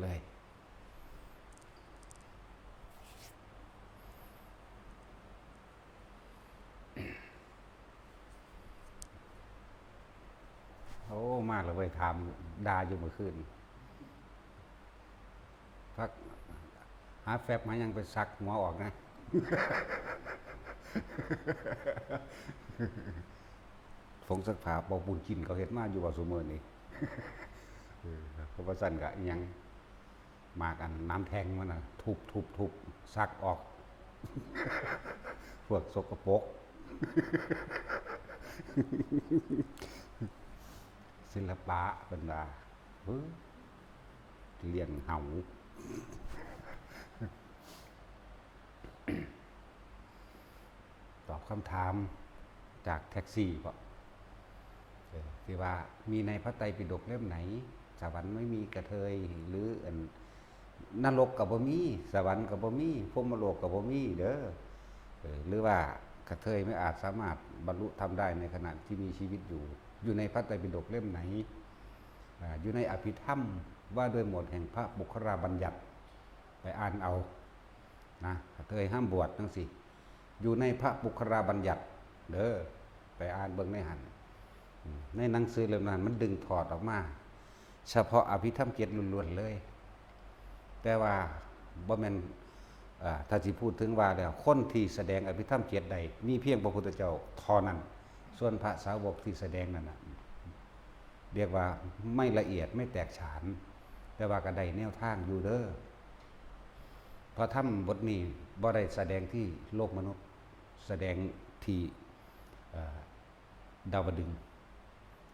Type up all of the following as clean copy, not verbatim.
เลยโอ้มากเลยเว้ยถามดาอยู่เมื่อคืนพักหาแฟบมายังไปซักหัวออกนะผงซักผ้าบอกบุญกินเขาเห็นมาอยู่ว่าสมือนี่เพราะว่าสั่นกะยังมากันน้ำแทงมันนะทุบซักออกพวกสกปรกศิลปะเป็นว่าเลี้ยงเหาตอบคำถามจากแท็กซี่ก็ที่ว่ามีในพระไตรปิฎกเล่มไหนสวรรค์ไม่มีกระเทยหรือนรกกับบ่มีสวรรค์กับบ่มีพรหมโลกกับบ่มีเด้อหรือว่ากระเทยไม่อาจสามารถบรรลุทำได้ในขณะที่มีชีวิตอยู่ในพระไตรปิฎกเล่มไหนอยู่ในอภิธรรมว่าด้วยหมวดแห่งพระบุคลาบัญญัติไปอ่านเอานะกระเทยห้ามบวชทั้งสิอยู่ในพระบุคลาบัญญัติเด้อไปอ่านเบิ่งในหันในหนังสือเล่มนั้นมันดึงถอดออกมาเฉพาะอภิธรรมเกียรติล้วนๆเลยแต่ว่าบ่แม่นถ้าสิพูดถึงว่าแล้วคนที่แสดงอภิธรรมเกียรติใดมีเพียงพระพุทธเจ้าเท่านั้นส่วนพระสาวกที่แสดงนั้นน่ะเรียกว่าไม่ละเอียดไม่แตกฉานแต่ว่าก็ได้แนวทางอยู่เด้อเพราะธรรมบทนี้บ่ได้แสดงที่โลกมนุษย์แสดงที่ดาวดึงส์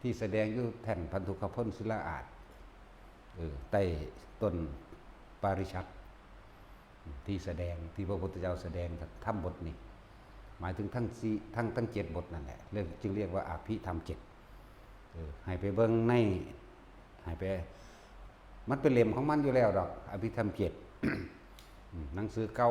ที่แสดงอยู่แท่นพันธุคพจน์ศิลาอาจใต้ต้นปาริชัดที่แสดงที่พระพุทธเจ้าแสดงธรรมบทนี้หมายถึงทั้ง7บทนั่นแหละจึงเรียกว่าอภิธรรม7ให้ไปเบิ่งในให้ไปมันเป็นเล่มของมันอยู่แล้วดอกอภิธรรม7หนังสือเก่า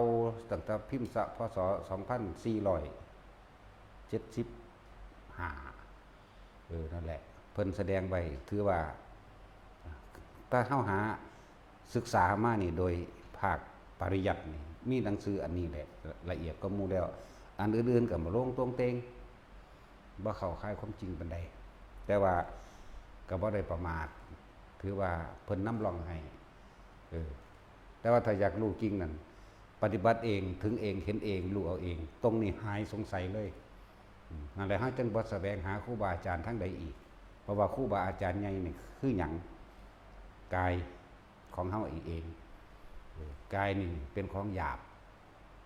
ตั้งแต่พิมพ์พศ2475นั่นแหละเพิ่นแสดงไว้ถือว่าถ้าเฮาหาศึกษามานี่โดยภาคปริยัตินี่มีหนังสืออันนี้แหละละเอียดก็หมู่แล้วอันอื่นๆก็มาลงตรงเตงบ่เข้าค่ายความจริงปานใดแต่ว่าก็บ่ได้ประมาทถือว่าเพิ่นนำร่องให้แต่ว่าถ้าอยากรู้จริงนั่นปฏิบัติเองถึงเองเห็นเองรู้เอาเองตรงนี้หายสงสัยเลยนั่นแหละเฮาจึงบ่แสวงหาครูบาอาจารย์ทั้งใดอีกเพราะว่าครูบาอาจารย์ใหญ่นี่คือหยังกายของเฮาเองกายนี่เป็นของหยาบ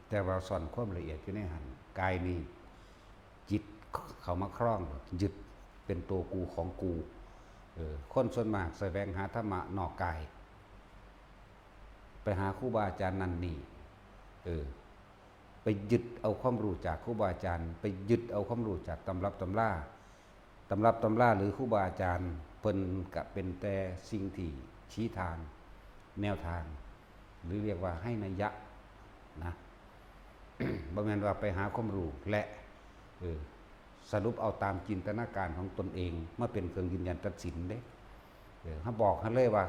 แต่ว่าซ่อนความละเอียดอยู่ในหันกายนี่จิตเข้ามาครองยึดเป็นตัวกูของกูคนส่วนมากแสวงหาธรรมะนอกกายไปหาครูบาอาจารย์นั่นนี่ไปยึดเอาความรู้จากครูบาอาจารย์ไปยึดเอาความรู้จากตำรับตำราหรือครูบาอาจารย์เพิ่นก็เป็นแต่สิ่งที่ชี้ทางแนวทางหรือเรียกว่าให้นัยยะนะ บ่แม่นว่าไปหาความรู้และสรุปเอาตามจินตนาการของตนเองมาเป็นเครื่องยืนยันตัดสินเด้เฮาบอกเขาเลยว่า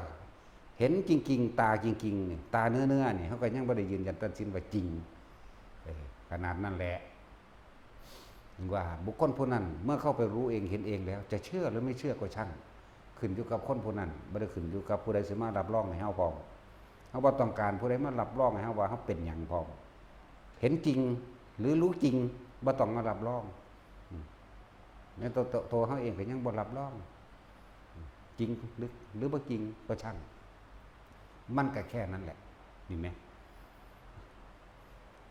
เห็นจริงๆตาจริงๆนี่ตาเนื้อนี่เฮาก็ยังบ่ได้ยืนยันตัดสินว่าจริงขนาดนั้นแหละว่าบุคคลผู้นั้นเมื่อเข้าไปรู้เองเห็นเองแล้วจะเชื่อหรือไม่เชื่อก็ช่างขึ้นอยู่กับคนผู้นั้นบ่ได้ขึ้นอยู่กับผู้ใดสิมารับรองให้เฮาพร้อมเฮาบ่ต้องการผู้ใดมารับรองให้เฮาว่าเฮาเป็นหยังพร้อมเห็นจริงหรือรู้จริงบ่ต้องมารับรองแม้ตัวเฮาเองก็ยังบ่รับรองจริงหรือบ่จริงก็ช่างมันก็แค่นั้นแหละนี่แหม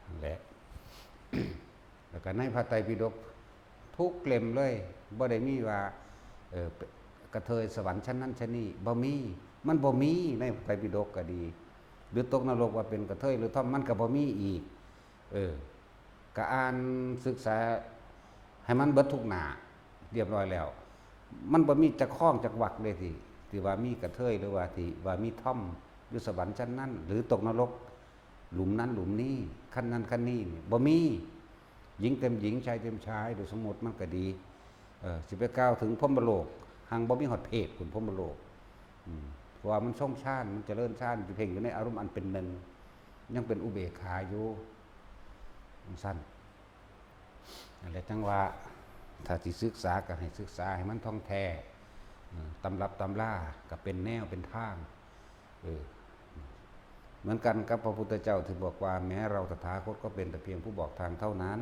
นั่นแหละ แล้วก็ในพระไตรปิฎกทุกเล่มเลยบ่ได้มีว่ากระเทยสวรรค์ชั้นนั้นชั้นนี้บ่มีมันบ่มีในพระไตรปิฎกก็ดีหรือตกนรกว่าเป็นกระเทยหรือท่อมมันก็บ่มีอีกก็อ่านศึกษาให้มันเบิดทุกหน้าเรียบร้อยแล้วมันบ่มีจักข้องจักวรรคเลยที่ว่ามีกระเทยหรือว่าที่ว่ามีท่อมหรือสวรรค์ชั้นนั้นหรือตกนรกหลุมนั้นหลุมนี้ขั้นนั้นขั้นนี้บ่มีหญิงเต็มหญิงชายเต็มชายโดยสมมติมันก็ดีสิไปกล่าวถึงพรหมโลกหังบ่มีฮอดเพศคุณพรหมโลก เพราะว่ามันทรงฌานมันเจริญฌานเพ่งอยู่ในอารมณ์อันเป็นหนึ่งยังเป็นอุเบกขาอยู่สั้นนั่นแหละจังว่าถ้าสิศึกษาก็ให้ศึกษาให้มันท่องแท้ตำรับตำราก็เป็นแนวเป็นทางเหมือนกันกับพระพุทธเจ้าที่บอกว่าแม้เราตถาคตก็เป็นแต่เพียงผู้บอกทางเท่านั้น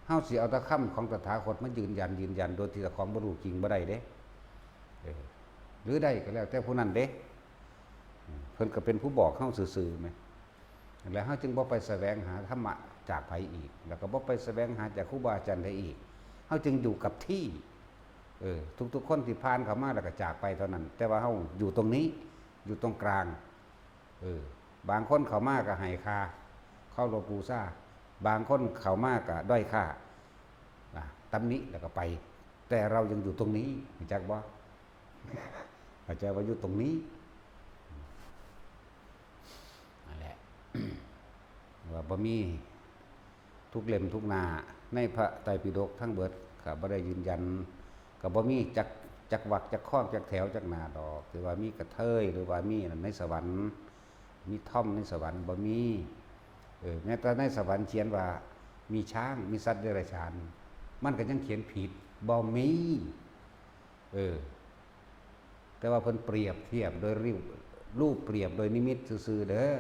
เฮาสิเอาแตะคำของตถาคตมายืนยันโดยที่ตะของบ่รู้จริงบ่ได้เด้หรือได้ก็แล้วแต่ผู้นั้นเด้เพิ่นก็เป็นผู้บอกเฮาซื่อๆแม่แล้วเฮาจึงบ่ไปแสวงหาธรรมะจากไผอีกแล้วก็บ่ไปแสวงหาจากครูบาอาจารย์ได้อีกเฮาจึงอยู่กับที่ทุกๆคนที่ผ่านเข้ามาแล้วก็จากไปเท่านั้นแต่ว่าเฮาอยู่ตรงนี้อยู่ตรงกลางบางคนเข้ามาก็ให้ค่าเข้าหลวงปู่ซ่าบางคนเข้ามาก็ด้อยค่าตำหนิแล้วก็ไปแต่เรายังอยู่ตรงนี้รู้จักบ่เข้าใจว่าอยู่ตรงนี้นั่นแหละ ว่าบ่มีทุกเล่มทุกหน้าในพระไตรปิฎกทั้งเบิดก็บ่ได้ยืนยันก็บ่มีจักวรรคจักข้อจักแถวจักหน้าดอกหรือว่ามีกระเทยหรือว่ามีในสวรรค์มีท่อมในสวรรค์บ่มีแม้แต่ในสวรรค์เขียนว่ามีช้างมีสัตว์เดรัจฉานมันก็ยังเขียนผิดบ่มีแต่ว่าเพิ่นเปรียบเทียบโดยรูปเปรียบโดยนิมิตซื่อๆเด้อ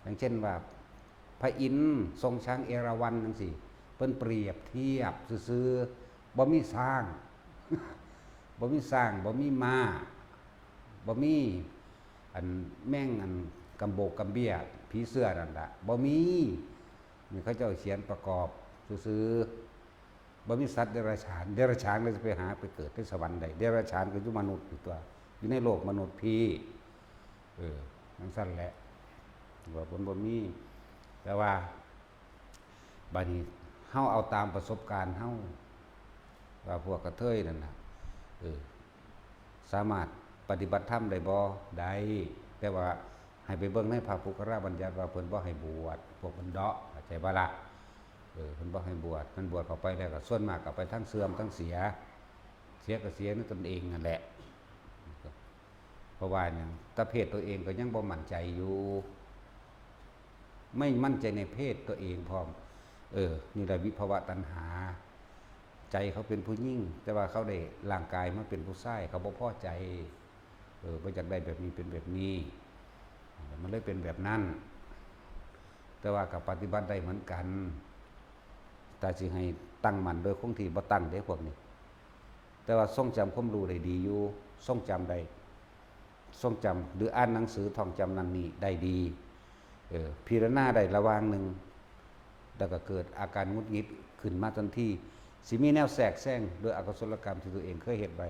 อย่างเช่นว่าพระอินทร์ทรงช้างเอราวัณจังซี่เพิ่นเปรียบเทียบซื่อๆบ่มีสร้าง บ่มีสร้างบ่มีม้าบ่มีอันแม่งอันกำโบกกำเบี้ยผีเสื้อนั่นล่ะบ่มีนี่เขาเจ้าเขียนประกอบซื่อๆบ่มีสัตว์เดรัจฉานเลยจะไปหาไปเกิดในสวรรค์ใดเดรัจฉานก็อยู่มนุษย์อยู่ตัวอยู่ในโลกมนุษย์พี่จังซั่นแหละว่าบ่มีแต่ว่าบัดนี้เฮาเอาตามประสบการณ์เฮาว่าพวกกระเทยนั่นน่ะสามารถปฏิบัติธรรมได้บ่ได้แต่ว่าให้ไปเบิ่งในพระปุกราบัญญัติว่าเพิ่นบ่ให้บวชพวกมันเดาะเข้าใจบ่ล่ะเพิ่นบ่ให้บวชมันบวชเข้าไปแล้วก็ส่วนมากก็ไปทั้งเสื่อมทั้งเสียก็เสียในตนเองนั่นแหละเพราะว่าหยังถ้าเพศตัวเองก็ยังบ่มั่นใจอยู่ไม่มั่นใจในเพศตัวเองพร้อมนี่แหละวิภวตัณหาใจเขาเป็นผู้หญิงแต่ว่าเขาได้ร่างกายมาเป็นผู้ชายเขาบ่พอใจบ่อยากได้แบบนี้เป็นแบบนี้มันเลยเป็นแบบนั้นแต่ว่ากับปฏิบัติได้เหมือนกันแต่สิให้ตั้งมั่นโดยคงที่บ่ตั้งเด้พวกนี้แต่ว่าทรงจำความรู้ได้ดีอยู่ทรงจำได้ทรงจำหรืออ่านหนังสือท่องจำนั่นนี่ได้ดีพิจารณาได้ระหว่างหนึ่งแล้วก็เกิดอาการงุดหงิดขึ้นมาทันทีสิมีแนวแทรกแซงโดยอกุศลกรรมที่ตัวเองเคยเฮ็ดไว้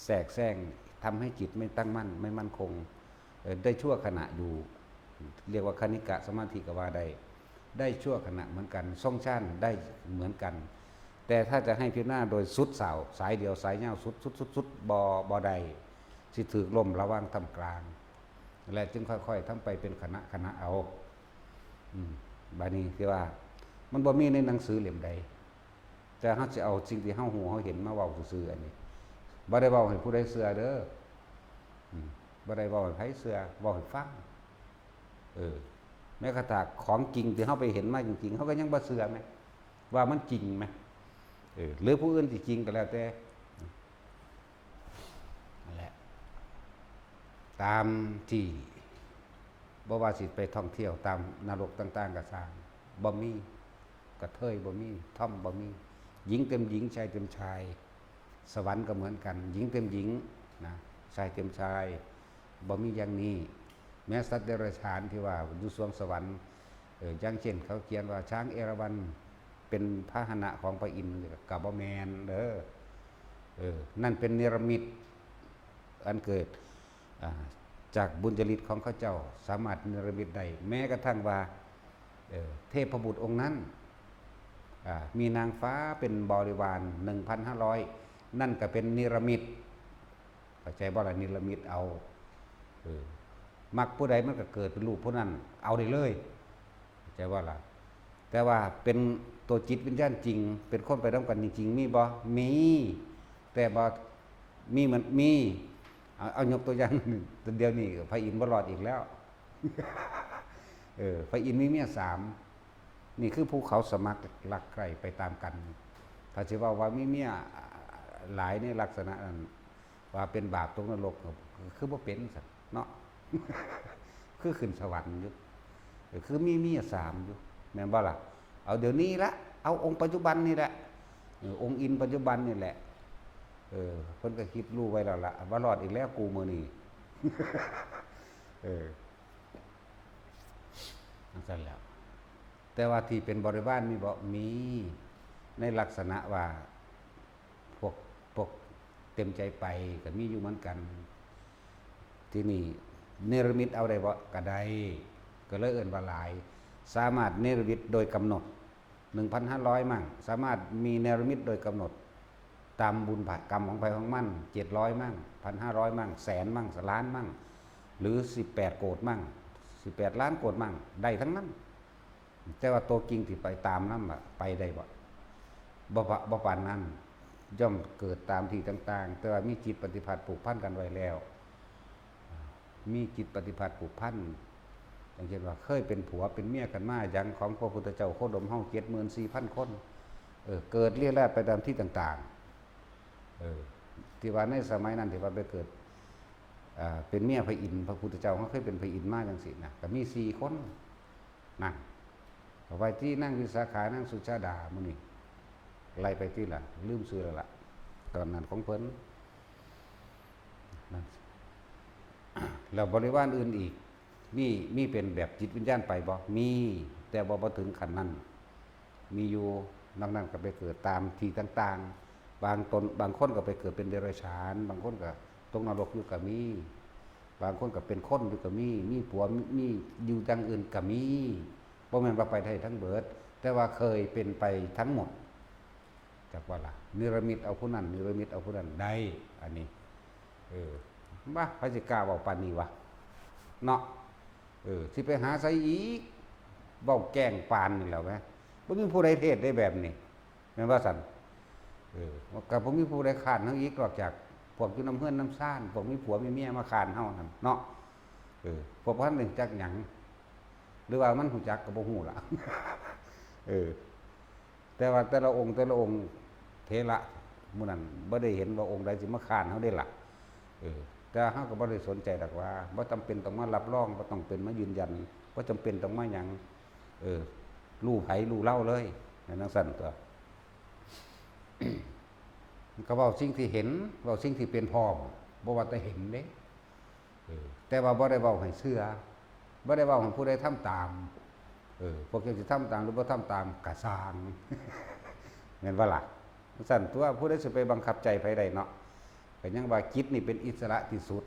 แทรกแซงทำให้จิตไม่ตั้งมั่นไม่มั่นคงได้ชั่วขณะอยู่เรียกว่าคณิกะสมาธิก็ว่าได้ชั่วขณะเหมือนกันทรงฌานได้เหมือนกันแต่ถ้าจะให้พิจารณาโดยสุดสายเดียวสายยาวสุดบ่ได้สิถูกล่มระหว่างทำกลางและจึงค่อยๆทำไปเป็นคณะเอาบานี้ที่ว่ามันบ่มีในหนังสือเล่มใดแต่เฮาสิเอาสิ่งที่เฮาฮู้เฮาเห็นมาเว้าซื่อๆอันนี้บ่ได้เว้าให้ผู้ใดเชื่อเด้อบ่ได้เว้าให้ไผเชื่อเว้าให้ฟังแม้กระทั่งของจริงที่เฮาไปเห็นมาจริงๆเฮาก็ยังบ่เชื่อแม้ว่ามันจริงแม้หรือผู้อื่นสิจริงก็แล้วแต่นั่นแหละตามที่บ่ว่าสิไปท่องเที่ยวตามนรกต่างๆก็สร้างบ่มีกระเทยบ่มีท่อมบ่มีหญิงเต็มหญิงชายเต็มชายสวรรค์ก็เหมือนกันหญิงเต็มหญิงนะชายเต็มชายบ่มีอย่างนี้แม้สัตว์เดรัจฉานที่ว่าอยู่สวงสวรรค์อย่างเช่นเขาเขียนว่าช้างเอราวัณเป็นพาหนะของพระอินทร์ก็บ่แม่นเด้อนั่นเป็นเนรมิตอันเกิดจากบุญจริตของเขาเจ้าสามารถเนรมิตได้แม้กระทั่งว่าเทพบุตรองค์นั้นมีนางฟ้าเป็นบริวาร 1,500 นั่นก็เป็นนิรมิตเข้าใจบ่ล่ะนิรมิตเอามักผู้ใดมันก็เกิดเป็นรูปผู้นั้นเอาได้เลยเข้าใจว่าล่ะแต่ว่าเป็นตัวจิตวิญญาณจริงเป็นคนไปร่วมกันจริงๆมีบ่มีแต่บ่มีเหมือนมี เอายกตัวอย่างหนึ่งตัวเดียวนี่พระอินทร์บ่รอดอีกแล้วพระอินทร์มีเมีย3นี่คือภูเขาสมัครรักใคร่ไปตามกันถ้าสิว่ามีเมียหลายในลักษณะนั้นว่าเป็นบาปตกนรกคือบ่เป็นสัตว์เนาะ คือขึ้นสวรรค์อยู่คือมีเมีย3อยู่แม่นบ่ล่ะเอาเดี๋ยวนี้ละเอาองค์ปัจจุบันนี่แหละองค์อินปัจจุบันนี่แหละเพิ่นก็คิดรู้ไว้แล้วล่ะว่ารอดอีกแล้วกูมื้อนี้ นั่นซั่นแล้วแต่ว่าที่เป็นบริวารมีบ่มีในลักษณะว่าพวกเต็มใจไปก็มีอยู่เหมือนกันที่นี่เนรมิตเอาได้บ่ก็ได้ก็เลยเอิ้นว่าหลายสามารถเนรมิตโดยกำหนด 1,500 มั่งสามารถมีเนรมิตโดยกำหนดตามบุญผกรรมของใครของมัน700มั่ง 1,500 มั่งแสนมั่งล้านมั่งหรือ18โกฏมั่ง18ล้านโกฏมั่งได้ทั้งนั้นแต่ว่าตัวจริงที่ไปตามนั้นไปได้บ่ปานนั้นย่อมเกิดตามที่ต่างๆแต่ว่ามีจิตปฏิภาณผูกพันกันไว้แล้วมีจิตปฏิภาณผูกพันอย่างเช่นว่าเคยเป็นผัวเป็นเมียกันมาอย่างของพระพุทธเจ้าโคดมเฮา74,000 คนเกิดเรี่ยราดไปตามที่ต่างๆที่ว่าในสมัยนั้นที่ว่าไปเกิดเป็นเมียพระอินทร์พระพุทธเจ้าเขาเคยเป็นพระอินทร์มาจังซี่นะก็มี4 คนนั่งเอาไว้ที่นั่งวิสาขานั่งสุชาดามื้อนี้ไล่ไปที่ล่ะลืมชื่อแล้วล่ะตอนนั้นของเพิ่นนั่นแล้วบริวารอื่นอีกมีเป็นแบบจิตวิญญาณไปบ่มีแต่บ่ถึงขั้นนั้นมีอยู่นอกนั้นก็ไปเกิดตามที่ต่างๆบางคนก็ไปเกิดเป็นเดรัจฉานบางคนก็ตกนรกอยู่ก็มีบางคนก็เป็นคนอยู่ก็มีผัวมีอยู่จังอื่นก็มีบ่แม่นว่าไปได้ทั้งเบิดแต่ว่าเคยเป็นไปทั้งหมดจักว่าล่ะนิรมิตเอาผู้นั้นนิรมิตเอาผู้นั้นได้อันนี้ว่าพระสิกล้าเว้าปานนี้วะเนาะสิไปหาไสอีกเว้าแกล้งปานนี่แหล้วแหมบ่มีผู้ใดเทศได้แบบนี้แม่นว่าซั่นก็บ่มีผู้ใดค้านเฮาอีกนอกจากพวกอยู่น้ำเฮือนน้ำซ่านพวกมีผัวมีเมียมาค้านเฮานั่นเนาะพวกพันนึงจักหยังหรือว่ามันฮู้จักก็บ่ฮู้ล่ะ แต่ว่าแต่ละองค์เถระมื้อนั้นบ่ได้เห็นว่าองค์ใดสิมาค้านเฮาได้ล่ะแต่เฮาก็บ่ได้สนใจดอกว่าบ่จำเป็นต้องมารับรองบ่ต้องเป็นมายืนยันบ่จำเป็นต้องมาหยังรู้ไผรู้เล่าเลยนั่นจังซั่นตัว ก็เว้าสิ่งที่เห็นเว้าสิ่งที่เป็นพร้อมบ่ว่าแต่เห็นเด้แต่ว่าบ่ได้เว้าให้เชื่อบ่ได้เว้าให้ผู้ใดทำตามพวกเจ้าสิทำตามหรือบ่ทำตามก็สร้าง แม่นบ่ล่ะซั่นตัวผู้ใดสิไปบังคับใจไผได้เนาะก็ยังว่าจิตนี่เป็นอิสระที่สุด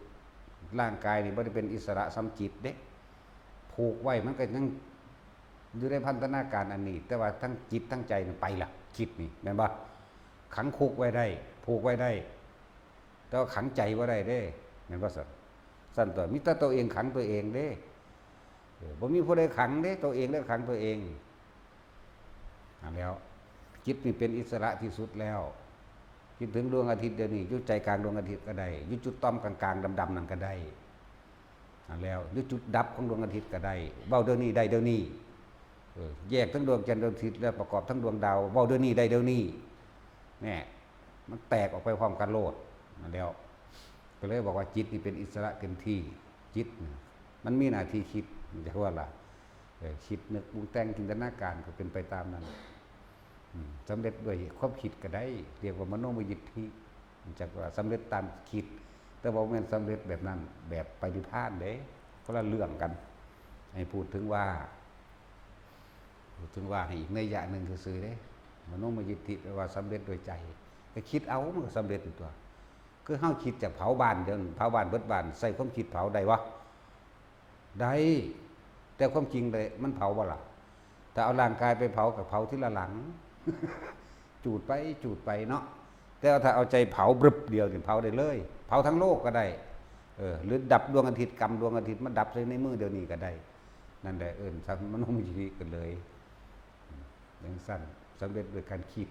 ร่างกายนี่บ่ได้เป็นอิสระซ้ำจิตเด้ผูกไว้มันก็ยังอยู่ในพันธนาการอันนี้แต่ว่าทั้งจิตทั้งใจนี่ไปล่ะจิตนี่แม่นบ่ขังคุกไว้ได้ผูกไว้ได้แต่ว่าขังใจบ่ได้เด้แม่นบ่ซั่นตัวมีแต่ตัวเองขังตัวเองเด้บ่มีผู้ใดขังเด้ตัวเองได้ขังตัวเองแล้วจิตนี่เป็นอิสระที่สุดแล้วคิดถึงดวงอาทิตย์เดี๋ยวนี้อยู่ใจกลางดวงอาทิตย์ก็ได้อยู่จุดต้อมกลางๆดำๆนั่นก็ได้แล้วอยู่จุดดับของดวงอาทิตย์ก็ได้เว้าเดี๋ยวนี้ได้เดี๋ยวนี้แยกทั้งดวงจันทร์ดวงอาทิตย์แล้วประกอบทั้งดวงดาวเว้าเดี๋ยวนี้ได้เดี๋ยวนี้แน่มันแตกออกไปพร้อมกันโลดแล้วก็เลยบอกว่าจิตนี่เป็นอิสระเต็มที่จิตมันมีหน้าที่คิดจะว่าล่ะคิดนึกปรุงแต่งจินตนาการก็เป็นไปตามนั้นสำเร็จด้วยความคิดก็ได้เรียกว่ามโนมยิทธิจากว่าสำเร็จตามคิดแต่ว่าแม่นสำเร็จแบบนั้นแบบไปนิพพานเด้คนละเรื่องกันให้พูดถึงว่าให้อีกนัยยะหนึ่งคือเด้มโนมยิทธิแปลว่าสำเร็จโดยใจก็คิดเอามันก็สำเร็จอยู่ตัวคือเฮาคิดจากเผาบ้านเดี๋ยวเผาบ้านเบิดบ้านใส่ความคิดเผาได้วะได้แต่ความจริงเลยมันเผาบ่ล่ะถ้าเอาร่างกายไปเผากับเผาทีละหลัง จูดไปเนาะแต่ถ้าเอาใจเผาบรึบเดียวนี่เผาได้เลยเผาทั้งโลกก็ได้หรือดับดวงอาทิตย์กรรมดวงอาทิตย์มันดับเลยในมือเดียวนี้ก็ได้นั่นแหละมโนมยิทธิกันเลยอย่างสั้นสำเร็จโดยการคิด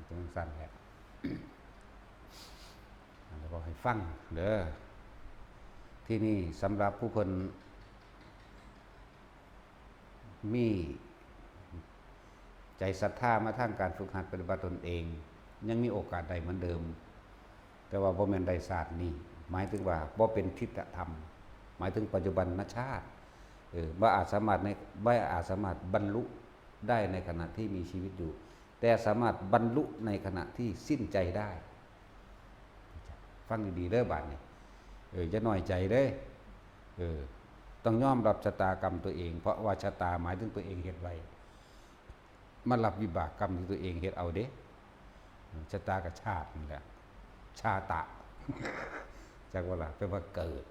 อย่างสั้นแหละ บอกให้ฟังเด้อที่นี่สำหรับผู้คนมีใจศรัทธามาทางการฝึกหัดปฏิบัติตนเอง ยังมีโอกาสได้เหมือนเดิม แต่ว่าบ่แม่นได้ศาสตร์นี้หมายถึงว่าบ่เป็นทิฏฐธรรมหมายถึงปัจจุบันชาติบ่อาจสามารถบรรลุได้ในขณะที่มีชีวิตอยู่แต่สามารถบรรลุในขณะที่สิ้นใจได้ฟังดีๆเด้อบัดนี้จะน้อยใจเด้ต้องยอมรับชะตากรรมตัวเองเพราะว่าชะตาหมายถึงตัวเองเฮ็ดไว้มารับวิบากกรรมที่ตัวเองเฮ็ดเอาเด้ชะตากับชาตินี่แหละชาตะ จากว่าล่ะแปลว่าเกิด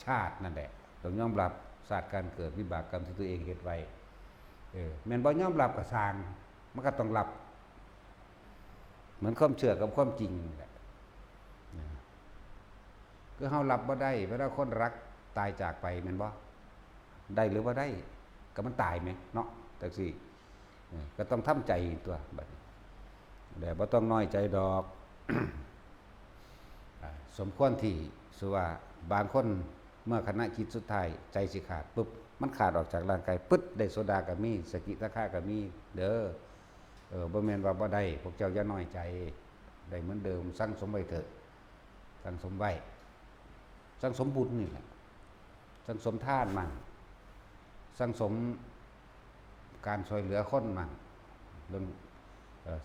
ชาตินั่นแหละต้องยอมรับศาสตร์การเกิดวิบากกรรมที่ตัวเองเฮ็ดไว้แม่นบ่ยอมรับก็สร้างมันก็ต้องรับเหมือนความเชื่อกับความจริงแหละคือเฮารับบ่ได้เวลาคนรักตายจากไปแม่นบ่ได้หรือบ่ได้ก็มันตายแม่เนาะจังซี่ก็ต้องทำใจตัวบัดนี้แต่บ่ต้องน้อยใจดอก สมควรที่สุว่าบางคนเมื่อขณะจิตสุดท้ายใจสิขาดปุ๊บมันขาดออกจากร่างกายปึ๊ดได้โซดาก็มีสกิทาคาก็มีเด้อบ่แม่นว่าบ่ได้พวกเจ้าอย่าน้อยใจได้เหมือนเดิมสั่งสมไว้เถอะสั่งสมไว้สั่งสมบุญนี่แหละสั่งสมทานมั่งสั่งสมการช่วยเหลือคนมั่งเรื่อง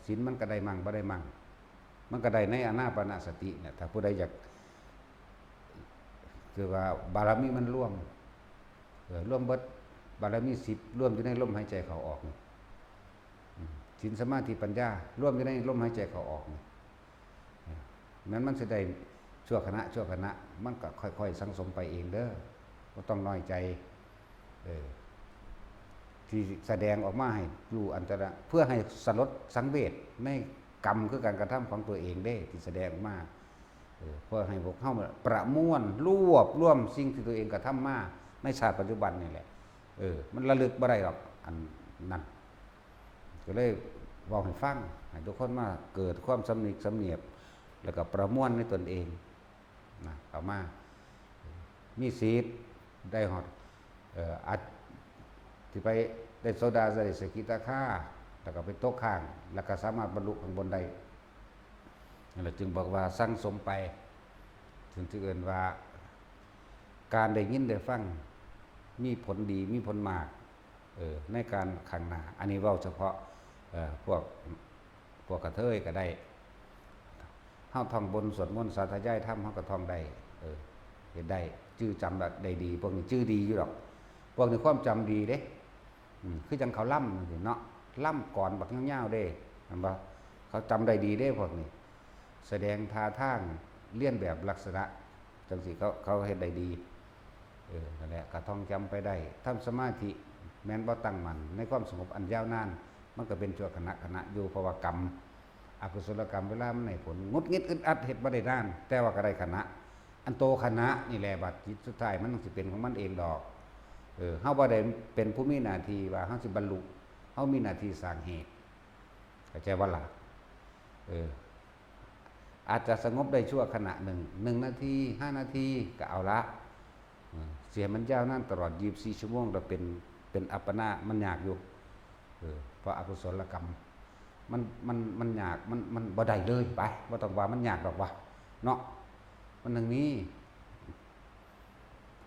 ศีลมันก็ได้มั่งบ่ได้มั่งมันก็ได้ในอานาปานสติเนี่ยถ้าผู้ใดอยากคือว่าบารมีมันร่วมเบิดบารมี10ร่วมอยู่ในลมหายใจเข้าออกศีลสมาธิปัญญาร่วมอยู่ในลมหายใจเข้าออกนั้นมันสิได้ชั่วขณะมันก็ค่อยๆสังสมไปเองเด้อบ่ต้องน้อยใจที่แสดงออกมาให้รู้อันตรายเพื่อให้สลดสังเวชในกรรมคือการกระทำของตัวเองได้ที่แสดงออกมาเพื่อให้พวกเฮาประมวลรวบรวมสิ่งที่ตัวเองกระทำมาในชาติปัจจุบันนี่แหละมันระลึกบ่ได้หรอกอันนั้นก็เลยเว้าให้ฟังให้ทุกคนมาเกิดความสำนึกสำเนียบแล้วก็ประมวลในตนเองนะเอามามีศีลได้ฮอดอัดที่ไปได้โซดาได้สกิทาคาแล้วก็ไปตกข้างแล้วก็สามารถบรรลุข้างบนได้นั่นแหละจึงบอกว่าสั่งสมไปถึงที่เอิ้นว่าการได้ยินได้ฟังมีผลดีมีผลมากในการข้างหน้าอันนี้เว้าเฉพาะพวกกระเทยก็ได้เฮาท่องบนสวดมนต์สาธยายธรรมเฮาก็ท่องได้เฮ็ดได้จื้อจำได้ดีพวกนี้จื้อดีอยู่ดอกพวกนี้ความจำดีเด้คือจังเขาล่ำจังซี่เนาะล่ำก่อนบักยาวๆเด้เห็นบ่เขาจำได้ดีเด้พวกนี้แสดงท่าทางเลียนแบบลักษณะจังซี่เขาเฮ็ดได้ดีนั่นแหละก็ท่องจำไปได้ทำสมาธิแม้นบ่ตั้งมั่นในความสงบอันยาวนานมันก็เป็นชั่วขณะอยู่เพราะว่ากรรมอกุศลกรรมเวลามันให้ผลงุดงิดอึดอัดเฮ็ดบ่ได้นานแต่ว่าก็ได้ขณะอันโตขณะนี่แหละบัดจิตสุดท้ายมันสิเป็นของมันเองดอกเฮาบ่ได้เป็นผู้มีหน้าที่ว่าเฮาสิบรรลุเฮามีหน้าที่สร้างเหตุเข้าใจบ่ล่ะอาจจะสงบได้ชั่วขณะหนึ่ง1 นาที5 นาทีก็เอาละเสียมันยาวนานตลอด24 ชั่วโมงแล้วเป็นอัปปนามันยากอยู่เพราะอกุศลกรรมมันยากมันบ่ได้เลยไปบ่ต้องว่ามันยากดอกว่าเนาะมันอย่างนี้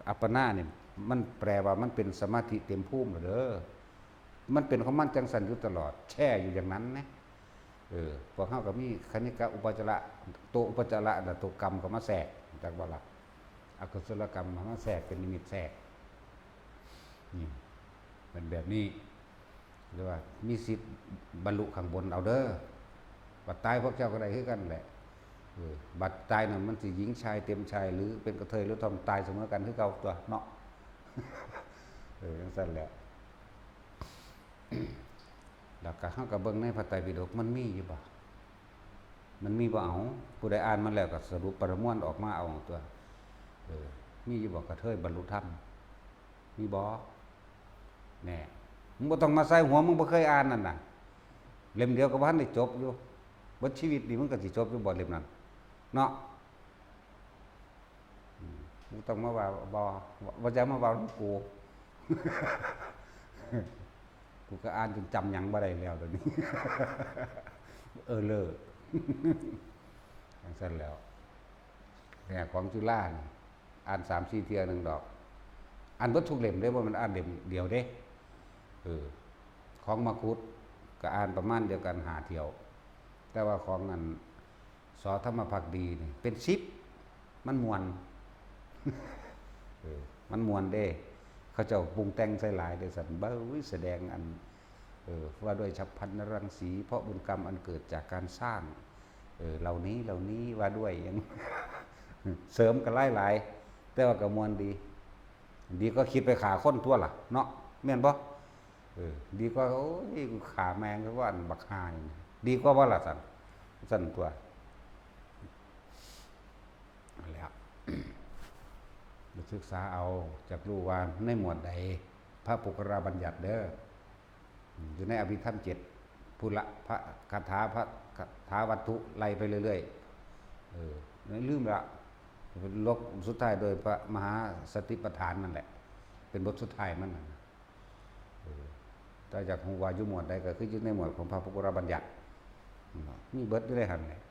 อัปปนาเนี่ยมันแปลว่ามันเป็นสมาธิเต็มภูมิเด้อมันเป็นของมันจังสันอยู่ตลอดแช่อยู่อย่างนั้นนะพวกเฮาก็มีคณิกะอุปจาระตัวอุปจาระน่ะตัวกรรมก็มาแทรกจักบ่ล่ะอกุศลกรรมมาแทรกเป็นนิมิตแทรกนี่เป็นแบบนี้หรือว่ามีสิทธิ์บรรลุข้างบนเอาเด้อบัดตายพวกเจ้าก็ได้คือกันแหละบัดตายน่ะมันสิหญิงชายเต็มชายหรือเป็นกระเทยหรือทอมตายเสมอกันคือเก่าตัวเนาะจังซั่นแหละแล้วก็เฮาก็เบิ่งในพระไตรปิฎกมันมีอยู่บ่มันมีบ่เอาผู้ใดอ่านมันแล้วก็สรุปประมวลออกมาเอาตัวมีอยู่บ่กระเทยบรรลุธรรมมีบ่แน่มึงบ่ต้องมาใส่หัวมึงบ่เคยอ่านนั่นน่ะเล่มเดียวก็บ่ทันได้จบอยู่เบิดชีวิตนี่มึงก็สิจบอยู่บ่เล่มนั้น เนาะมึงต้องมาว่าบ่จะมาว่าหลวงกูกูก็อ่านจนจำหยังบ่ได้แล้วตอนนี้เลิกอย่างนั้นแล้วเนี่ยของจุฬานี่อ่าน3-4 เที่ยนึงดอกอ่านเบิดทุกเล่มเด้บ่มันอ่านเล่มเดียวเด้ของมังคุดก็อ่านประมาณเดียวกัน5 เที่ยวแต่ว่าของอันสอธรรมภักดีนี่เป็น10มันม่วนมันม่วนเด้เขาเจ้าปรุงแต่งใส่หลายเด้อสั่นเบ้อแสดงอันว่าด้วยฉัพพรรณรังสีเพราะบุญกรรมอันเกิดจากการสร้างเหล่านี้ว่าด้วยอย่างเสริมกันหลายๆแต่ว่าก็ม่วนดีก็คิดไปขาคนทั่วล่ะเนาะแม่นบ่ดีกว่าโอ้ยกูขาแมงก็ว่าอันบักหายดีกว่าบ่ล่ะสั่นตัวแล้วศึกษาเอาจากรู้ว่าในหมวดใดพระปุกราบัญญัติเด้ออยู่ในอภิธรรม7พุทธพระคาถาพระคาถาวัตถุไล่ไปเรื่อยๆลืมละลบสุดท้ายโดยพระมหาสติปัฏฐานนั่นแหละเป็นบทสุดท้ายมันแต่จากฮู้ว่าอยู่หมวดใดก็คืออยู่ในหมวดของพระปุกราบัญญัติมีเบิดอยู่ในหั่นแหละ